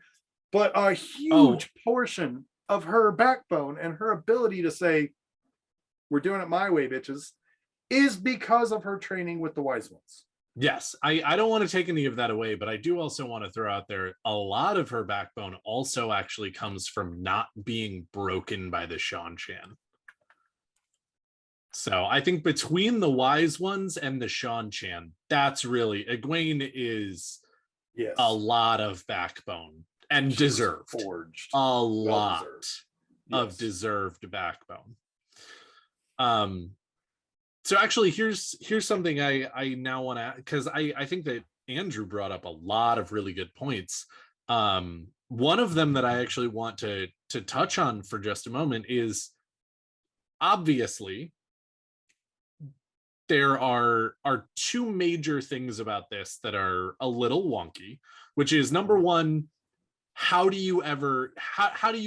but a huge portion of her backbone and her ability to say, we're doing it my way, bitches, is because of her training with the Wise Ones. Yes, I don't want to take any of that away, but I do also want to throw out there a lot of her backbone also actually comes from not being broken by the Shan-Chan. So I think between the Wise Ones and the Shan-Chan, that's really, Egwene is a lot of backbone and deserved. Forged. A lot of deserved backbone. So actually, here's something I now want to, because I think that Andrew brought up a lot of really good points. One of them that I actually want to touch on for just a moment is, obviously, there are two major things about this that are a little wonky, which is, number one, how do you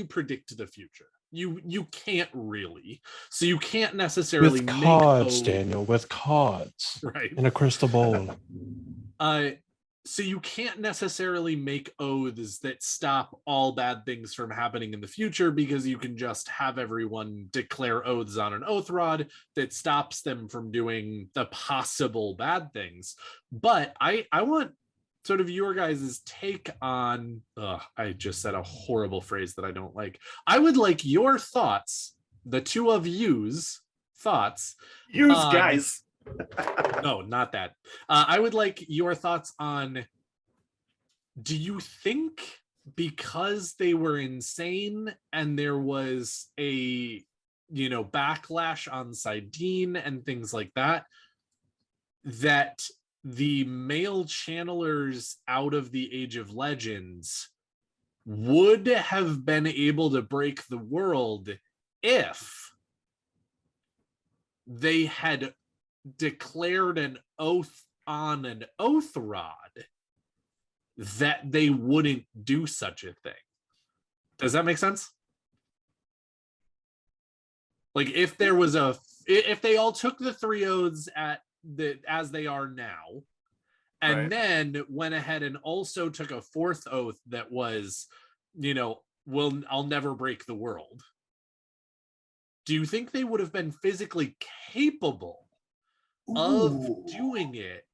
predict the future? You can't really, so you can't necessarily with cards, Daniel, with cards, right, in a crystal ball. So you can't necessarily make oaths that stop all bad things from happening in the future, because you can just have everyone declare oaths on an oath rod that stops them from doing the possible bad things. But I want sort of your guys' take on, I just said a horrible phrase that I don't like. I would like your thoughts, the two of you's thoughts. Guys. No, not that. I would like your thoughts on, do you think because they were insane and there was a, backlash on Sidene and things like that, that the male channelers out of the Age of Legends would have been able to break the world if they had declared an oath on an oath rod that they wouldn't do such a thing? Does that make sense? Like, if there was if they all took the three oaths as they are now, and then went ahead and also took a fourth oath that was, I'll never break the world. Do you think they would have been physically capable of doing it,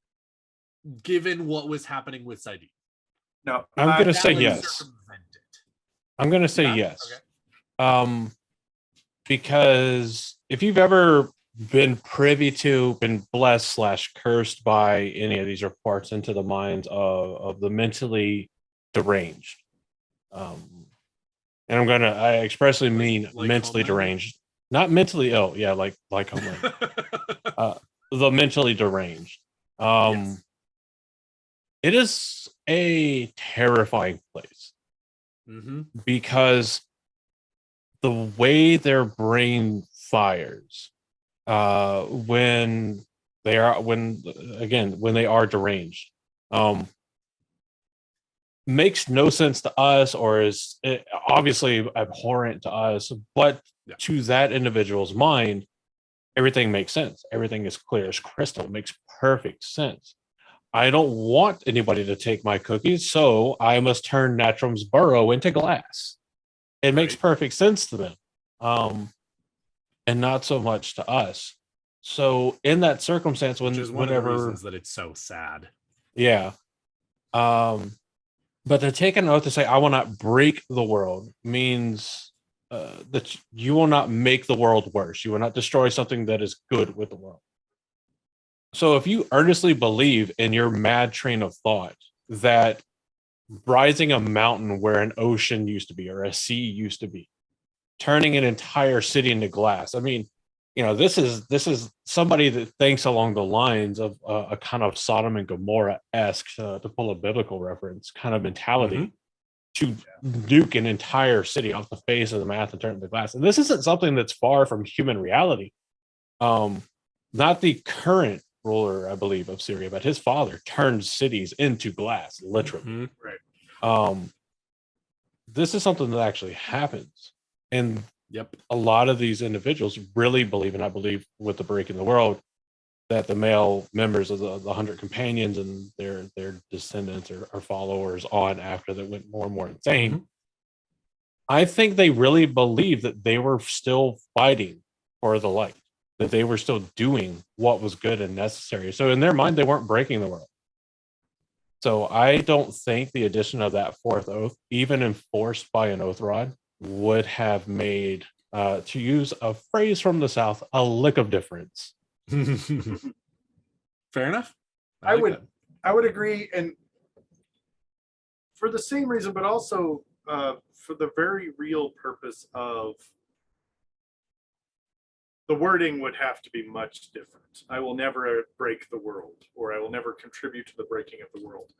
given what was happening with Sidene? No, I'm going to say yes. I'm going to say yes. Okay. Because if you've ever been privy to, been blessed / cursed by any of these reports into the minds of the mentally deranged, and I expressly mean like mentally deranged, not mentally ill. Yeah, like Homeland. The mentally deranged. Yes. It is a terrifying place, because the way their brain fires when they are deranged makes no sense to us, or is obviously abhorrent to us, but to that individual's mind, everything makes sense. Everything is clear as crystal. It makes perfect sense. I don't want anybody to take my cookies, so I must turn Natrum's burrow into glass. It makes Right. perfect sense to them, and not so much to us. So in that circumstance, Which is one of the whenever, reasons that it's so sad. yeah, but to take an oath to say I will not break the world means that you will not make the world worse. You will not destroy something that is good with the world. So if you earnestly believe in your mad train of thought that rising a mountain where an ocean used to be or a sea used to be, turning an entire city into glass. I mean, this is somebody that thinks along the lines of a kind of Sodom and Gomorrah esque, to pull a biblical reference, kind of mentality to nuke an entire city off the face of the map and turn it into glass. And this isn't something that's far from human reality. Not the current ruler, I believe, of Syria, but his father turned cities into glass, literally. Right. This is something that actually happens. And Yep. a lot of these individuals really believe, and I believe with the break in the world, that the male members of the 100 companions and their descendants or followers on after that went more and more insane. I think they really believe that they were still fighting for the light, that they were still doing what was good and necessary. So in their mind, they weren't breaking the world. So I don't think the addition of that fourth oath, even enforced by an oath rod, would have made, to use a phrase from the South, a lick of difference. Fair enough. I would agree, and for the same reason, but also for the very real purpose of the wording would have to be much different. I will never break the world, or I will never contribute to the breaking of the world.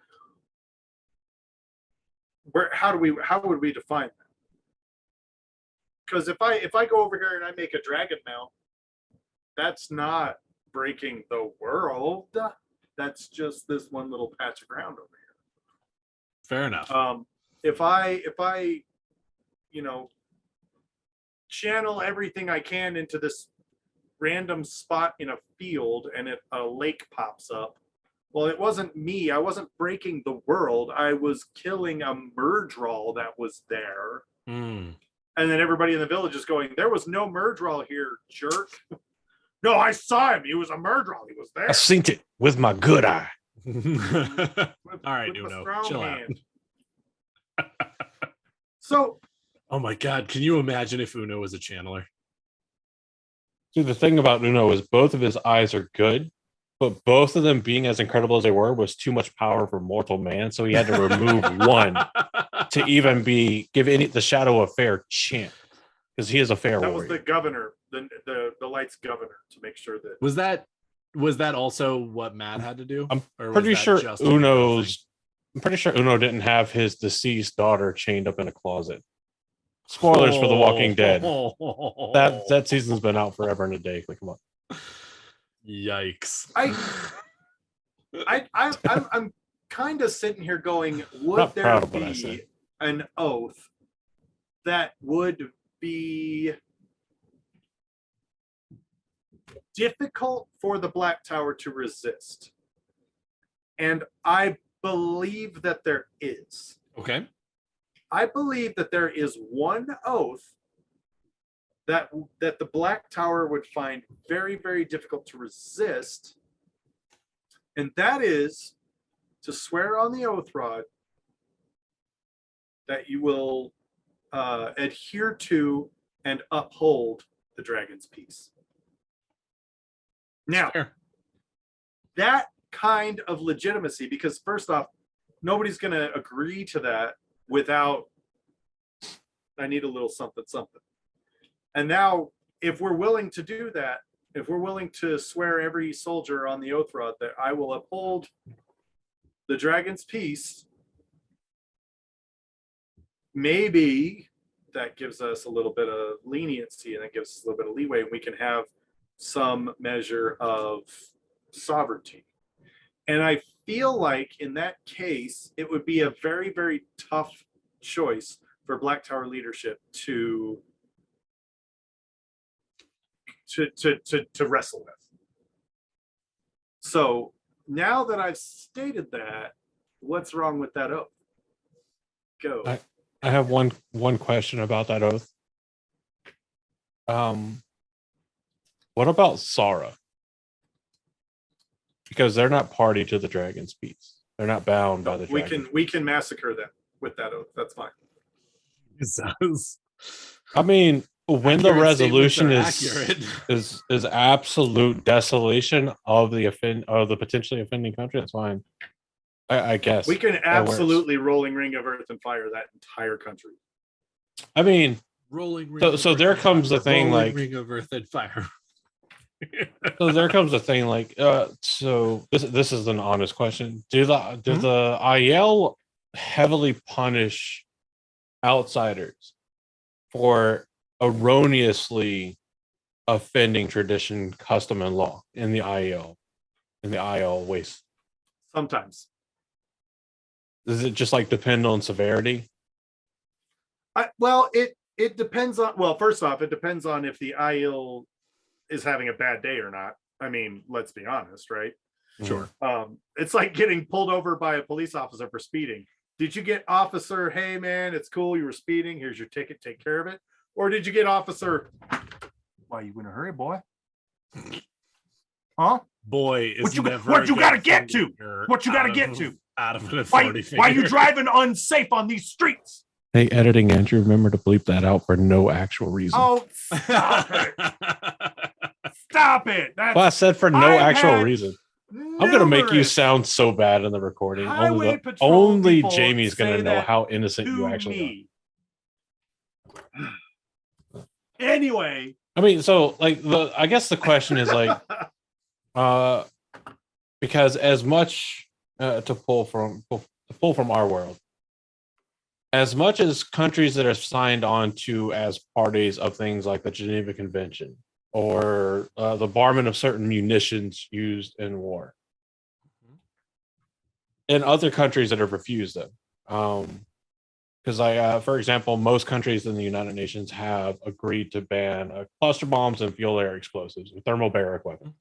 How would we define that? Because if I go over here and I make a dragon mount, that's not breaking the world. That's just this one little patch of ground over here. Fair enough. If I channel everything I can into this random spot in a field and a lake pops up, well, it wasn't me. I wasn't breaking the world. I was killing a murdral that was there. And then everybody in the village is going, there was no murdral here, jerk. No, I saw him. He was a murdral. He was there. I seen it with my good eye. All right, with Uno, strong chill hand. So, oh my God, can you imagine if Uno was a channeler? See, the thing about Uno is both of his eyes are good, but both of them being as incredible as they were was too much power for mortal man. So he had to remove one to even give the shadow a fair chance, because he is a fair that warrior. was the governor, the light's governor, to make sure that was that also what Matt had to do? I'm pretty sure Uno didn't have his deceased daughter chained up in a closet. Spoilers for The Walking Dead. That season's been out forever and a day. Come on. Yikes. I'm kind of sitting here going, would Not there proud of what I be said. an oath that would be difficult for the Black Tower to resist? And I believe that there is. Okay. I believe that there is one oath that the Black Tower would find very, very difficult to resist. And that is to swear on the oath rod that you will adhere to and uphold the dragon's peace. Now, that kind of legitimacy, because first off, nobody's going to agree to that without, I need a little something, something. And now, if we're willing to do that, if we're willing to swear every soldier on the oath rod that I will uphold the dragon's peace, maybe that gives us a little bit of leniency, and it gives us a little bit of leeway, and we can have some measure of sovereignty. And I feel like in that case, it would be a very, very tough choice for Black Tower leadership to wrestle with. So now that I've stated that, what's wrong with that oath? Go. I have one question about that oath. What about Sara? Because they're not party to the dragon's peace. They're not bound by the dragon. We can massacre them with that oath. That's fine. I mean, when the Accurate statements resolution are is accurate. is absolute desolation of the potentially offending country, that's fine. I guess We can that works. absolutely rolling ring of earth and fire that entire country. I mean, Rolling ring So- of so earth there and comes the fire. thing, Rolling like- ring of earth and fire. so there comes a thing like so this is an honest question. Do the IL heavily punish outsiders for erroneously offending tradition, custom, and law in the IL waste? Sometimes. Does it just like depend on severity? Well, it depends on. Well, first off, it depends on if the IL is having a bad day or not. I mean, let's be honest, right? Sure. It's like getting pulled over by a police officer for speeding. Did you get officer, hey man, it's cool, you were speeding, here's your ticket, take care of it? Or did you get officer, why you in a hurry, boy? Huh? Boy is What you never what you a gotta good get to? finger What you gotta out get of- to? Out of an Why authority you figure. driving unsafe on these streets? Hey, editing Andrew, remember to bleep that out for no actual reason. Oh, stop it. Stop it. That's Well, I said for no I've actual had reason. I'm gonna make you numerous sound so bad in the recording. Highway patrol Only people Jamie's gonna say know that how innocent you to actually me. Anyway, are. I mean, so like I guess the question is like, because as much to pull from our world, as much as countries that are signed on to as parties of things like the Geneva Convention or the barment of certain munitions used in war, and other countries that have refused them. Because for example, most countries in the United Nations have agreed to ban cluster bombs and fuel air explosives and thermobaric weapons.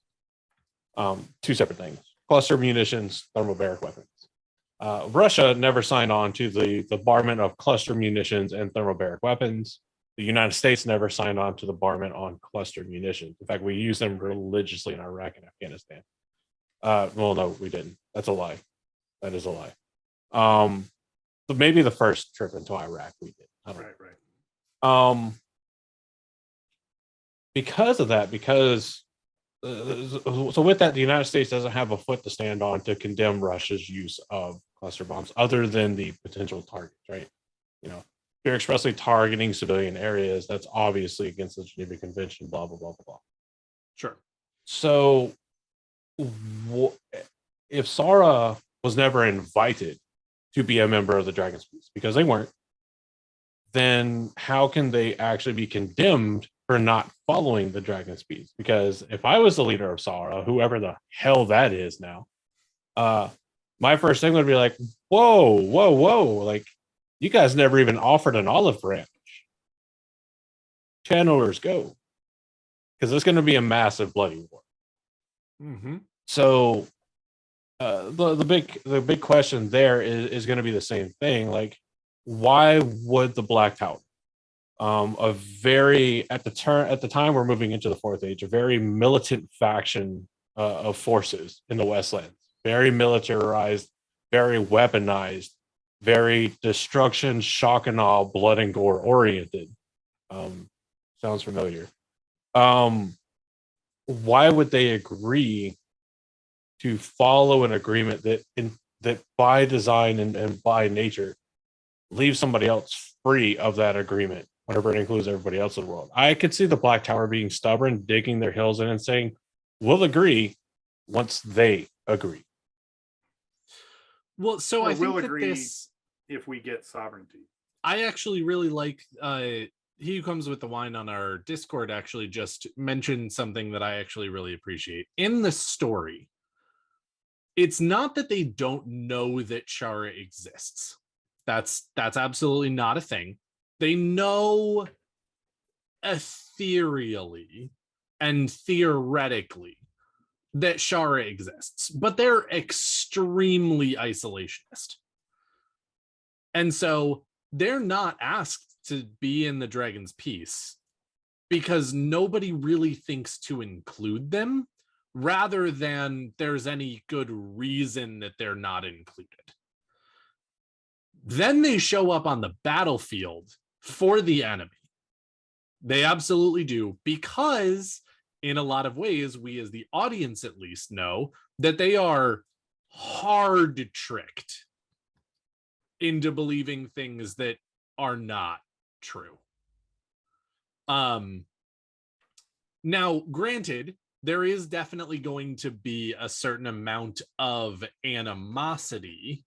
Two separate things: cluster munitions, thermobaric weapons. Russia never signed on to the barment of cluster munitions and thermobaric weapons. The United States never signed on to the barment on cluster munitions. In fact, we use them religiously in Iraq and Afghanistan. Well, no, we didn't. That's a lie. That is a lie. But maybe the first trip into Iraq we did. I don't know. right. Because of that, so with that, the United States doesn't have a foot to stand on to condemn Russia's use of cluster bombs, other than the potential targets, right? You know, if you're expressly targeting civilian areas, that's obviously against the Geneva Convention, blah, blah, blah, blah, blah. Sure. So if Sara was never invited to be a member of the Dragon's Peace, because they weren't, then how can they actually be condemned for not following the Dragon's Peace? Because if I was the leader of Sara, whoever the hell that is now, my first thing would be like, whoa, like, you guys never even offered an olive branch. Channelers, go. Because it's going to be a massive bloody war. Mm-hmm. So the big question there is going to be the same thing. Like, why would the Black Tower, a very at the time we're moving into the Fourth Age, a very militant faction of forces in the Westlands, very militarized, very weaponized, very destruction, shock and awe, blood and gore oriented. Sounds familiar. Why would they agree to follow an agreement that by design and by nature leaves somebody else free of that agreement whenever it includes everybody else in the world? I could see the Black Tower being stubborn, digging their heels in and saying, we'll agree once they agree. Well, so Or I think we'll that agree this, if we get sovereignty. I actually really like he who comes with the wine on our Discord actually just mentioned something that I actually really appreciate. In the story, it's not that they don't know that Shara exists. That's absolutely not a thing. They know ethereally and theoretically that Shara exists, but they're extremely isolationist. And so they're not asked to be in the Dragon's Peace because nobody really thinks to include them, rather than there's any good reason that they're not included. Then they show up on the battlefield for the enemy. They absolutely do, because in a lot of ways, we as the audience at least know that they are hard tricked into believing things that are not true. Now, granted, there is definitely going to be a certain amount of animosity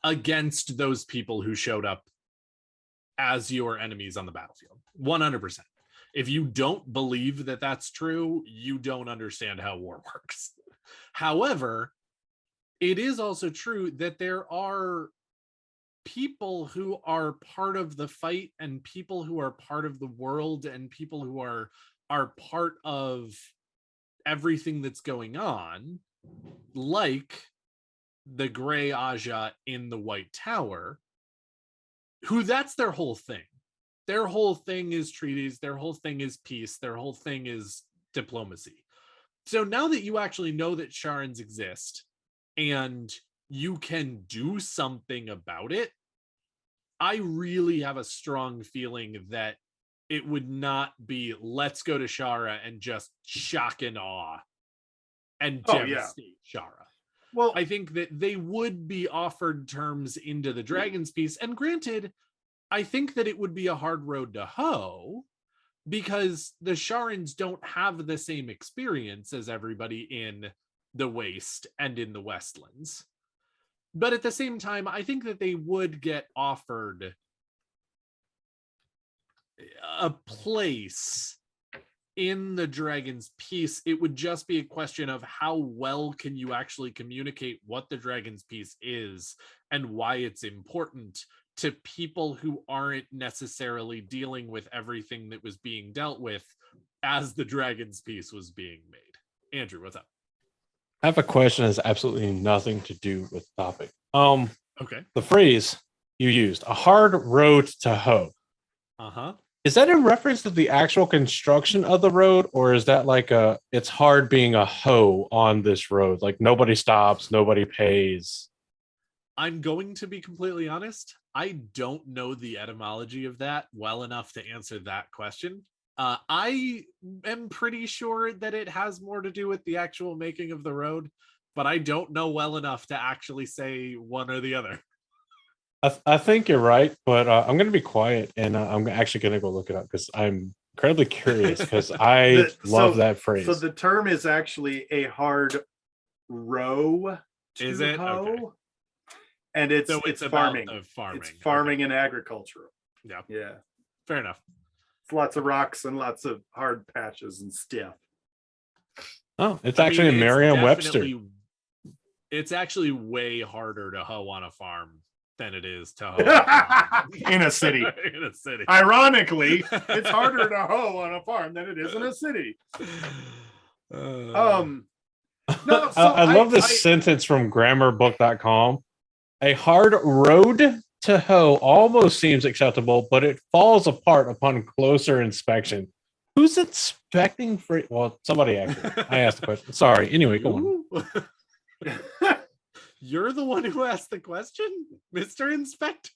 against those people who showed up as your enemies on the battlefield. 100%. If you don't believe that that's true, you don't understand how war works. However, it is also true that there are people who are part of the fight, and people who are part of the world, and people who are part of everything that's going on, like the Gray Aja in the White Tower, who that's their whole thing. Their whole thing is treaties, their whole thing is peace, their whole thing is diplomacy. So now that you actually know that Sharans exist and you can do something about it, I really have a strong feeling that it would not be let's go to Shara and just shock and awe and devastate Shara. Well, I think that they would be offered terms into the Dragon's Peace. And granted, I think that it would be a hard road to hoe, because the Sharans don't have the same experience as everybody in the Waste and in the Westlands. But at the same time, I think that they would get offered a place in the Dragon's Peace. It would just be a question of how well can you actually communicate what the Dragon's Peace is and why it's important to people who aren't necessarily dealing with everything that was being dealt with as the Dragon's Peace was being made. Andrew, what's up? I have a question that has absolutely nothing to do with the topic. Okay. The phrase you used, a hard road to hoe. Uh-huh. Is that in reference to the actual construction of the road, or is that like it's hard being a hoe on this road? Like nobody stops, nobody pays. I'm going to be completely honest. I don't know the etymology of that well enough to answer that question. I am pretty sure that it has more to do with the actual making of the road, but I don't know well enough to actually say one or the other. I think you're right, but I'm going to be quiet, and I'm actually going to go look it up because I'm incredibly curious, because I love that phrase. So the term is actually a hard row to Is it? hoe, Okay. and it's farming. It's farming and agriculture. Yeah. Yeah. Fair enough. It's lots of rocks and lots of hard patches and stuff. Oh, it's actually a Merriam-Webster. It's actually way harder to hoe on a farm than it is to hoe in a city. In a city. Ironically, it's harder to hoe on a farm than it is in a city. No, so I love this sentence from grammarbook.com. A hard road to hoe almost seems acceptable, but it falls apart upon closer inspection. Who's inspecting for? Well, somebody actually. I asked the question. Sorry. Anyway, go on. You're the one who asked the question, Mr. Inspector.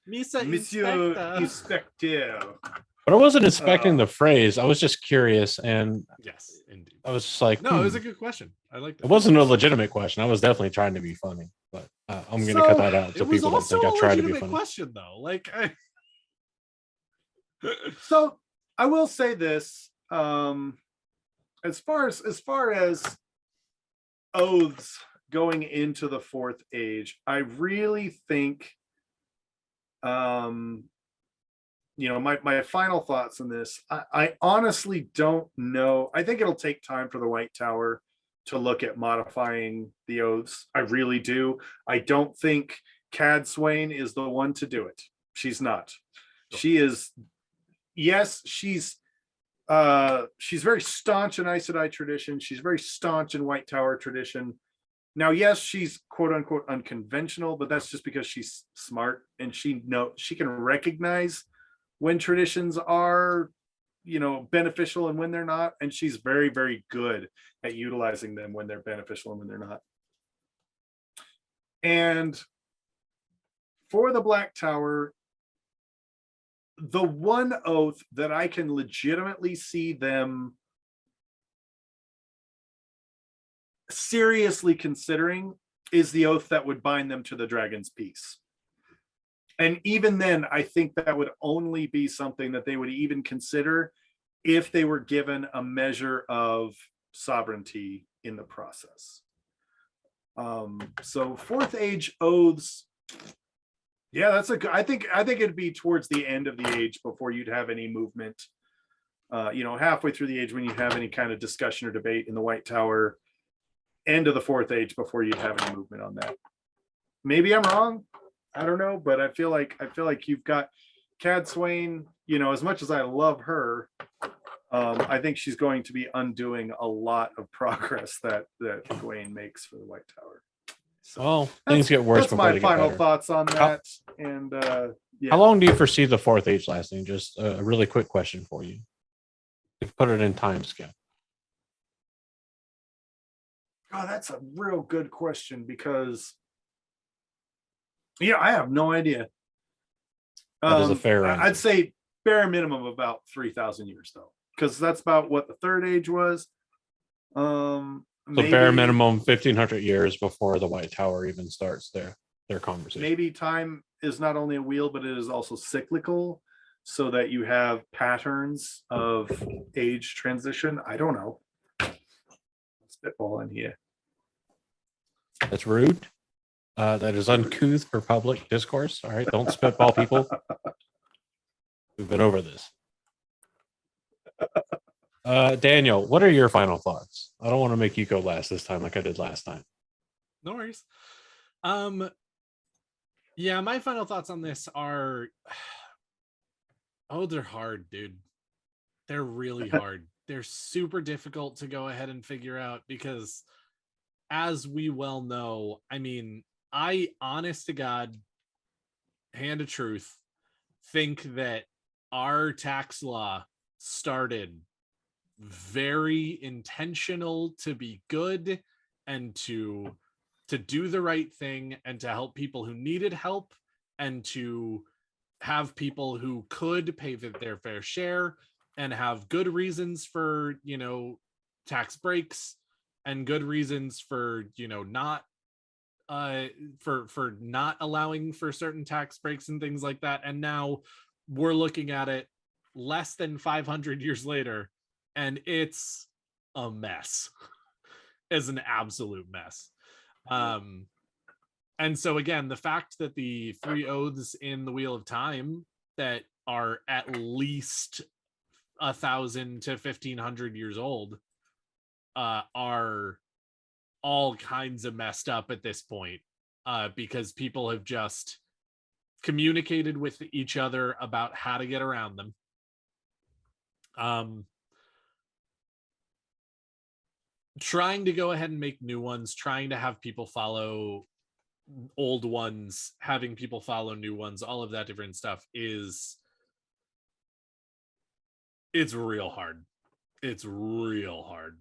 Monsieur Inspector. But I wasn't inspecting the phrase. I was just curious, and yes, indeed. I was just like, no, it was a good question. I like that. It wasn't a legitimate question. I was definitely trying to be funny, but I'm going to cut that out so people don't think I tried to be funny. Question though, So I will say this: as far as oaths going into the fourth age, I really think, my final thoughts on this, I honestly don't know. I think it'll take time for the White Tower to look at modifying the oaths. I really do. I don't think Cad Swain is the one to do it. She's not. She is. Yes, she's very staunch in Aes Sedai tradition. She's very staunch in White Tower tradition. Now, yes, she's quote unquote unconventional, but that's just because she's smart and she can recognize when traditions are, beneficial and when they're not. And she's very, very good at utilizing them when they're beneficial and when they're not. And for the Black Tower, the one oath that I can legitimately see them seriously considering is the oath that would bind them to the dragon's peace. And even then, I think that would only be something that they would even consider if they were given a measure of sovereignty in the process. So fourth age oaths, yeah, that's I think it'd be towards the end of the age before you'd have any movement. Halfway through the age when you have any kind of discussion or debate in the White Tower. End of the fourth age before you'd have any movement on that. Maybe I'm wrong. I don't know, but I feel like you've got Cad Swain. As much as I love her, I think she's going to be undoing a lot of progress that Gawain makes for the White Tower. So Well, things get worse. That's my final better. thoughts on that. And yeah. How long do you foresee the fourth age lasting? Just a really quick question for you. Put it in time scale. Oh, that's a real good question because, I have no idea. That is a fair answer. I'd say bare minimum about 3,000 years though, because that's about what the third age was. So bare minimum 1,500 years before the White Tower even starts their conversation. Maybe time is not only a wheel, but it is also cyclical, so that you have patterns of age transition. I don't know. Spitball in here. That's rude. That is uncouth for public discourse. All right, don't spitball, people. We've been over this. Daniel, what are your final thoughts? I don't want to make you go last this time like I did last time. No worries. Yeah, my final thoughts on this are, they're hard, dude. They're really hard. They're super difficult to go ahead and figure out because, as we well know, I honest to God, hand of truth, think that our tax law started very intentional to be good and to do the right thing and to help people who needed help and to have people who could pay their fair share and have good reasons for, tax breaks and good reasons for, not for not allowing for certain tax breaks and things like that. And now we're looking at it less than 500 years later, and it's a mess. It's an absolute mess. And so again, the fact that the 3 oaths in the Wheel of Time that are at least 1,000 to 1,500 years old are all kinds of messed up at this point, because people have just communicated with each other about how to get around them. Trying to go ahead and make new ones, trying to have people follow old ones, having people follow new ones, all of that different stuff it's real hard. It's real hard.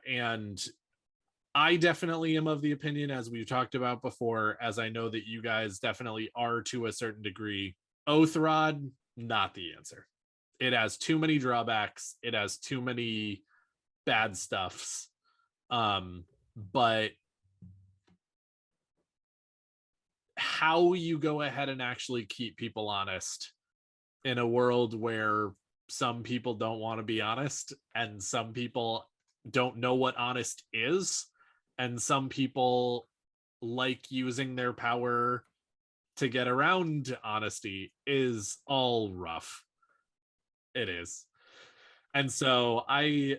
And I definitely am of the opinion, as we've talked about before, as I know that you guys definitely are to a certain degree, Oath Rod, not the answer. It has too many drawbacks. It has too many bad stuffs. But how you go ahead and actually keep people honest in a world where some people don't want to be honest and some people don't know what honest is, and some people like using their power to get around honesty, is all rough. It is. And so I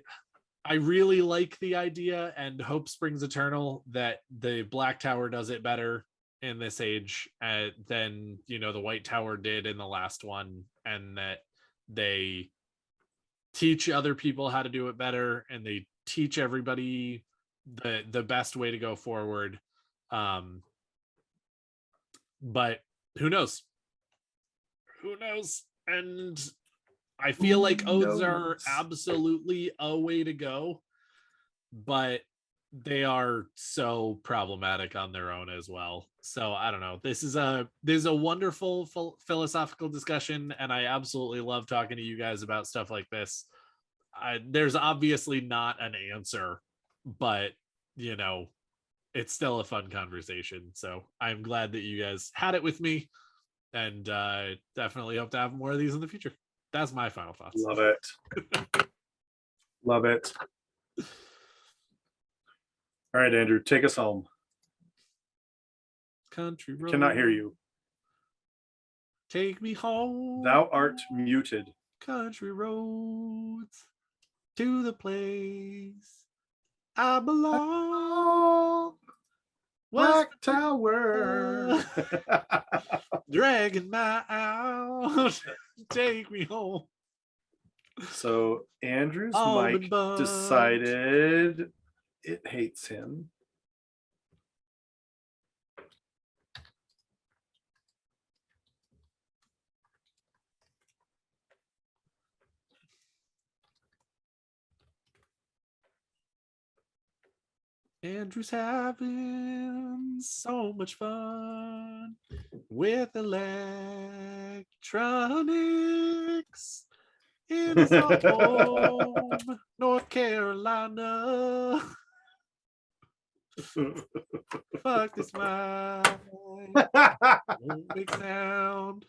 really like the idea, and hope springs eternal that the Black Tower does it better in this age than the White Tower did in the last one, and that they teach other people how to do it better, and they teach everybody the best way to go forward. But who knows? Who knows? And I feel like oaths are absolutely a way to go, but they are so problematic on their own as well. So I don't know. This is a wonderful philosophical discussion, and I absolutely love talking to you guys about stuff like this. There's obviously not an answer, but you know, it's still a fun conversation. So I'm glad that you guys had it with me, and definitely hope to have more of these in the future. That's my final thoughts. Love it. Love it. All right, Andrew, take us home. Country road. Cannot hear you. Take me home. Thou art muted. Country roads to the place I belong. Black Tower. Dragging my out. Take me home. So Andrew's Almond mic buns. decided it hates him. Andrew's having so much fun with electronics in his home, North Carolina. Fuck this mic. Won't make sound.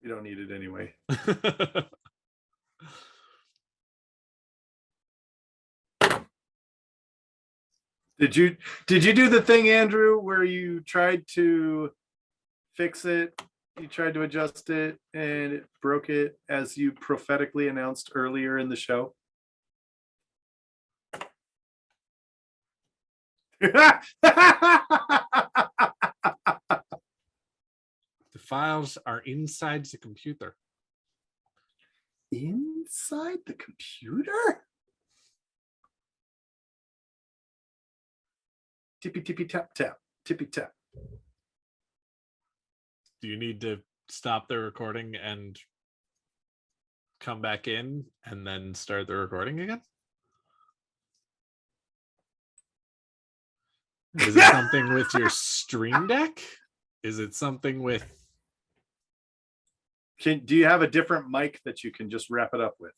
You don't need it anyway. Did you do the thing, Andrew, where you tried to fix it? You tried to adjust it and it broke it as you prophetically announced earlier in the show? The files are inside the computer. Inside the computer? Tippy tippy tap tap, tippy tap. Do you need to stop the recording and come back in and then start the recording again? Is it something with your Stream Deck? Is it something with... Do you have a different mic that you can just wrap it up with?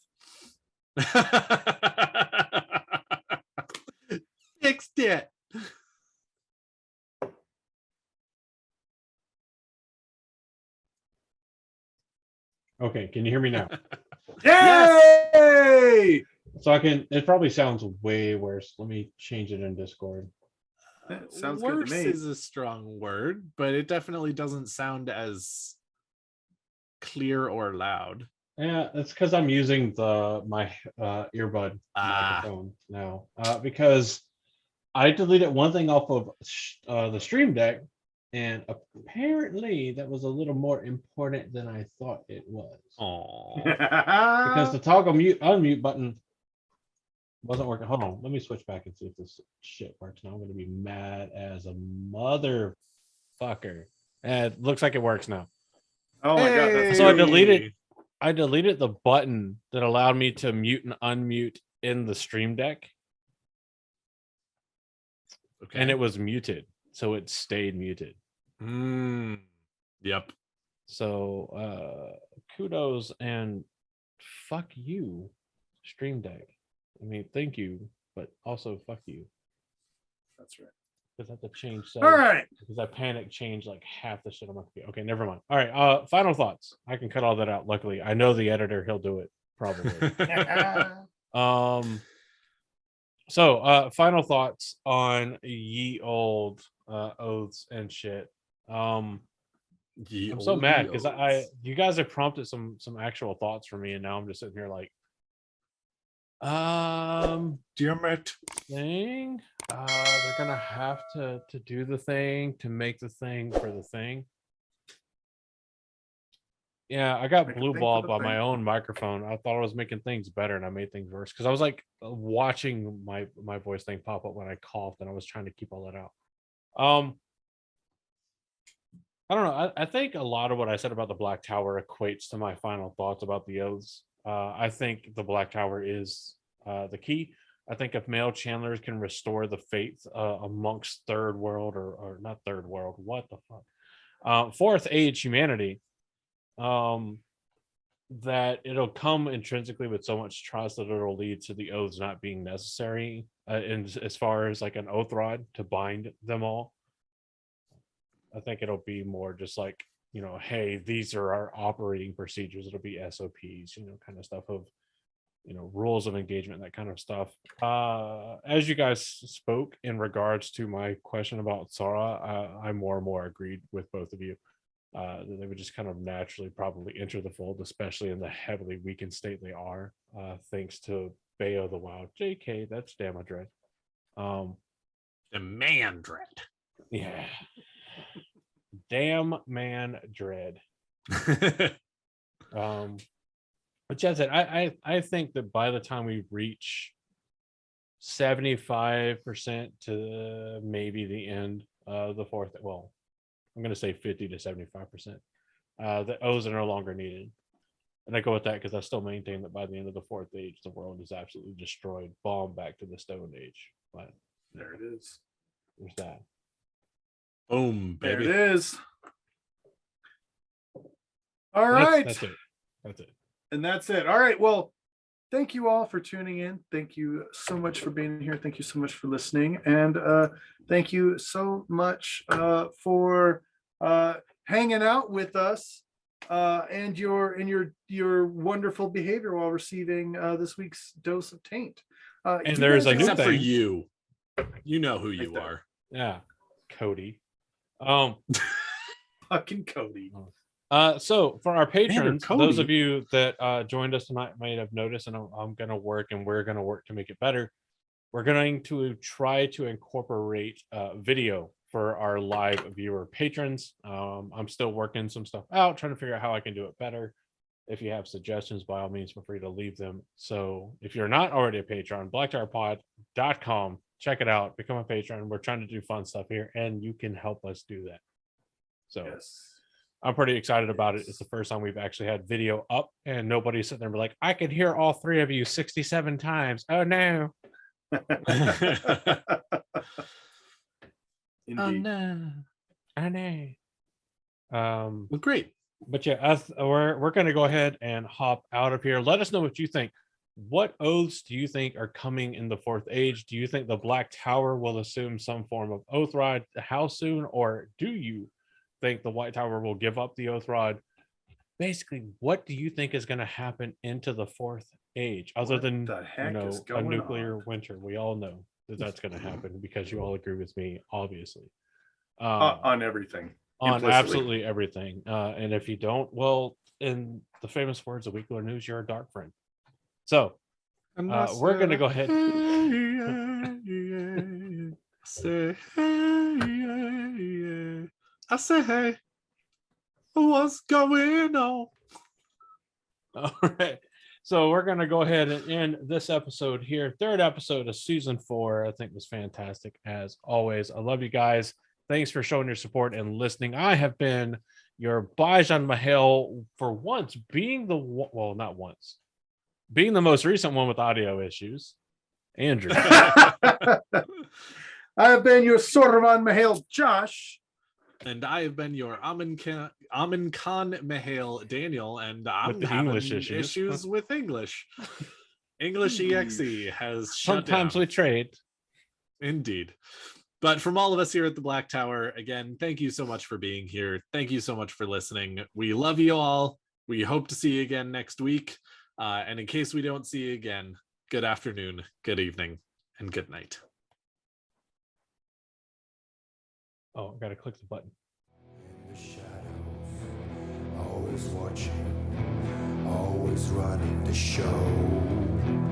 Fixed it. Okay, can you hear me now? Yay! So it probably sounds way worse. Let me change it in Discord. That sounds good Worse to me. is a strong word, but it definitely doesn't sound as clear or loud. Yeah, that's because I'm using my earbud microphone now. Because I deleted one thing off of the Stream Deck, and apparently that was a little more important than I thought it was. Oh, Because the toggle mute unmute button wasn't working. Hold on, let me switch back and see if this shit works now. I'm gonna be mad as a motherfucker. And it looks like it works now. Oh my god. That's So I beautiful. deleted the button that allowed me to mute and unmute in the Stream Deck, okay. and it was muted, so it stayed muted. Yep. So kudos and fuck you, Stream Deck. I mean, thank you, but also fuck you. That's right. Because I have to change All right. because I panic changed like half the shit on my computer. Okay, never mind. All right, final thoughts. I can cut all that out. Luckily, I know the editor, he'll do it probably. So final thoughts on ye old oaths and shit. I'm so mad because you guys have prompted some actual thoughts for me, and now I'm just sitting here like, damn it, thing. They're gonna have to do the thing to make the thing for the thing. Yeah, I got Make a blue thing for balled the by my thing. own microphone. I thought I was making things better, and I made things worse because I was like watching my voice thing pop up when I coughed, and I was trying to keep all that out. I don't know. I think a lot of what I said about the Black Tower equates to my final thoughts about the oaths. I think the Black Tower is the key. I think if male channelers can restore the faith amongst third world or not third world, what the fuck, fourth age humanity, that it'll come intrinsically with so much trust that it'll lead to the oaths not being necessary in as far as like an oath rod to bind them all. I think it'll be more just like, hey, these are our operating procedures. It'll be SOPs, kind of stuff of, rules of engagement, that kind of stuff. As you guys spoke in regards to my question about Sora, I more and more agreed with both of you that they would just kind of naturally probably enter the fold, especially in the heavily weakened state they are, thanks to Bayo the Wild. JK, that's Damadred. The man dread. Yeah. Damn man dread. But that's it. I think that by the time we reach 75% to maybe the end of the fourth, well, I'm going to say 50 to 75%, the O's are no longer needed. And I go with that because I still maintain that by the end of the fourth age, the world is absolutely destroyed, bombed back to the Stone Age. But There it is. there's that. Boom, There baby. it is. All right. That's it. That's it. And that's it. All right. Well, thank you all for tuning in. Thank you so much for being here. Thank you so much for listening. And thank you so much for hanging out with us and your wonderful behavior while receiving this week's dose of taint. And you there's guys a new have- Except for thing. you. You know who you there. are. Yeah, Cody. Fucking Cody. So for our patrons, those Cody. of you that joined us tonight might have noticed, and I'm going to work, and we're going to work to make it better. We're going to try to incorporate video for our live viewer patrons. I'm still working some stuff out, trying to figure out how I can do it better. If you have suggestions, by all means, feel free to leave them. So if you're not already a patron, blacktowerpod.com, check it out, become a patron. We're trying to do fun stuff here, and you can help us do that. So Yes. I'm pretty excited about it. It's the first time we've actually had video up, and nobody's sitting there and be like, I can hear all three of you 67 times. Oh no. Indeed. no. I know. Well, great. But yeah, we're going to go ahead and hop out of here. Let us know what you think. What oaths do you think are coming in the fourth age? Do you think the Black Tower will assume some form of oath rod? How soon? Or do you think the White Tower will give up the oath rod? Basically, what do you think is going to happen into the fourth age, other What than the heck is a going nuclear on? winter? We all know that that's going to happen because you all agree with me, obviously. On everything. On implicitly. absolutely everything. And if you don't, well, in the famous words of Weekler News, you're a dark friend. So we're going to go ahead. Say, hey, I say, hey, what's going on? All right. So we're going to go ahead and end this episode here. Third episode of season 4. I think was fantastic as always. I love you guys. Thanks for showing your support and listening. I have been your Bajan Mahal for once being not once, being the most recent one with audio issues. Andrew. I have been your Sorvan Mahal Josh. And I have been your Amin Khan Mahal Daniel, and I'm With the having English issues. issues. With English. English EXE has shut Sometimes down. we trade. Indeed. But from all of us here at the Black Tower, again, thank you so much for being here. Thank you so much for listening. We love you all. We hope to see you again next week. And in case we don't see you again, good afternoon, good evening, and good night. Oh, I got to click the button. In the shadows, always watching, always running the show.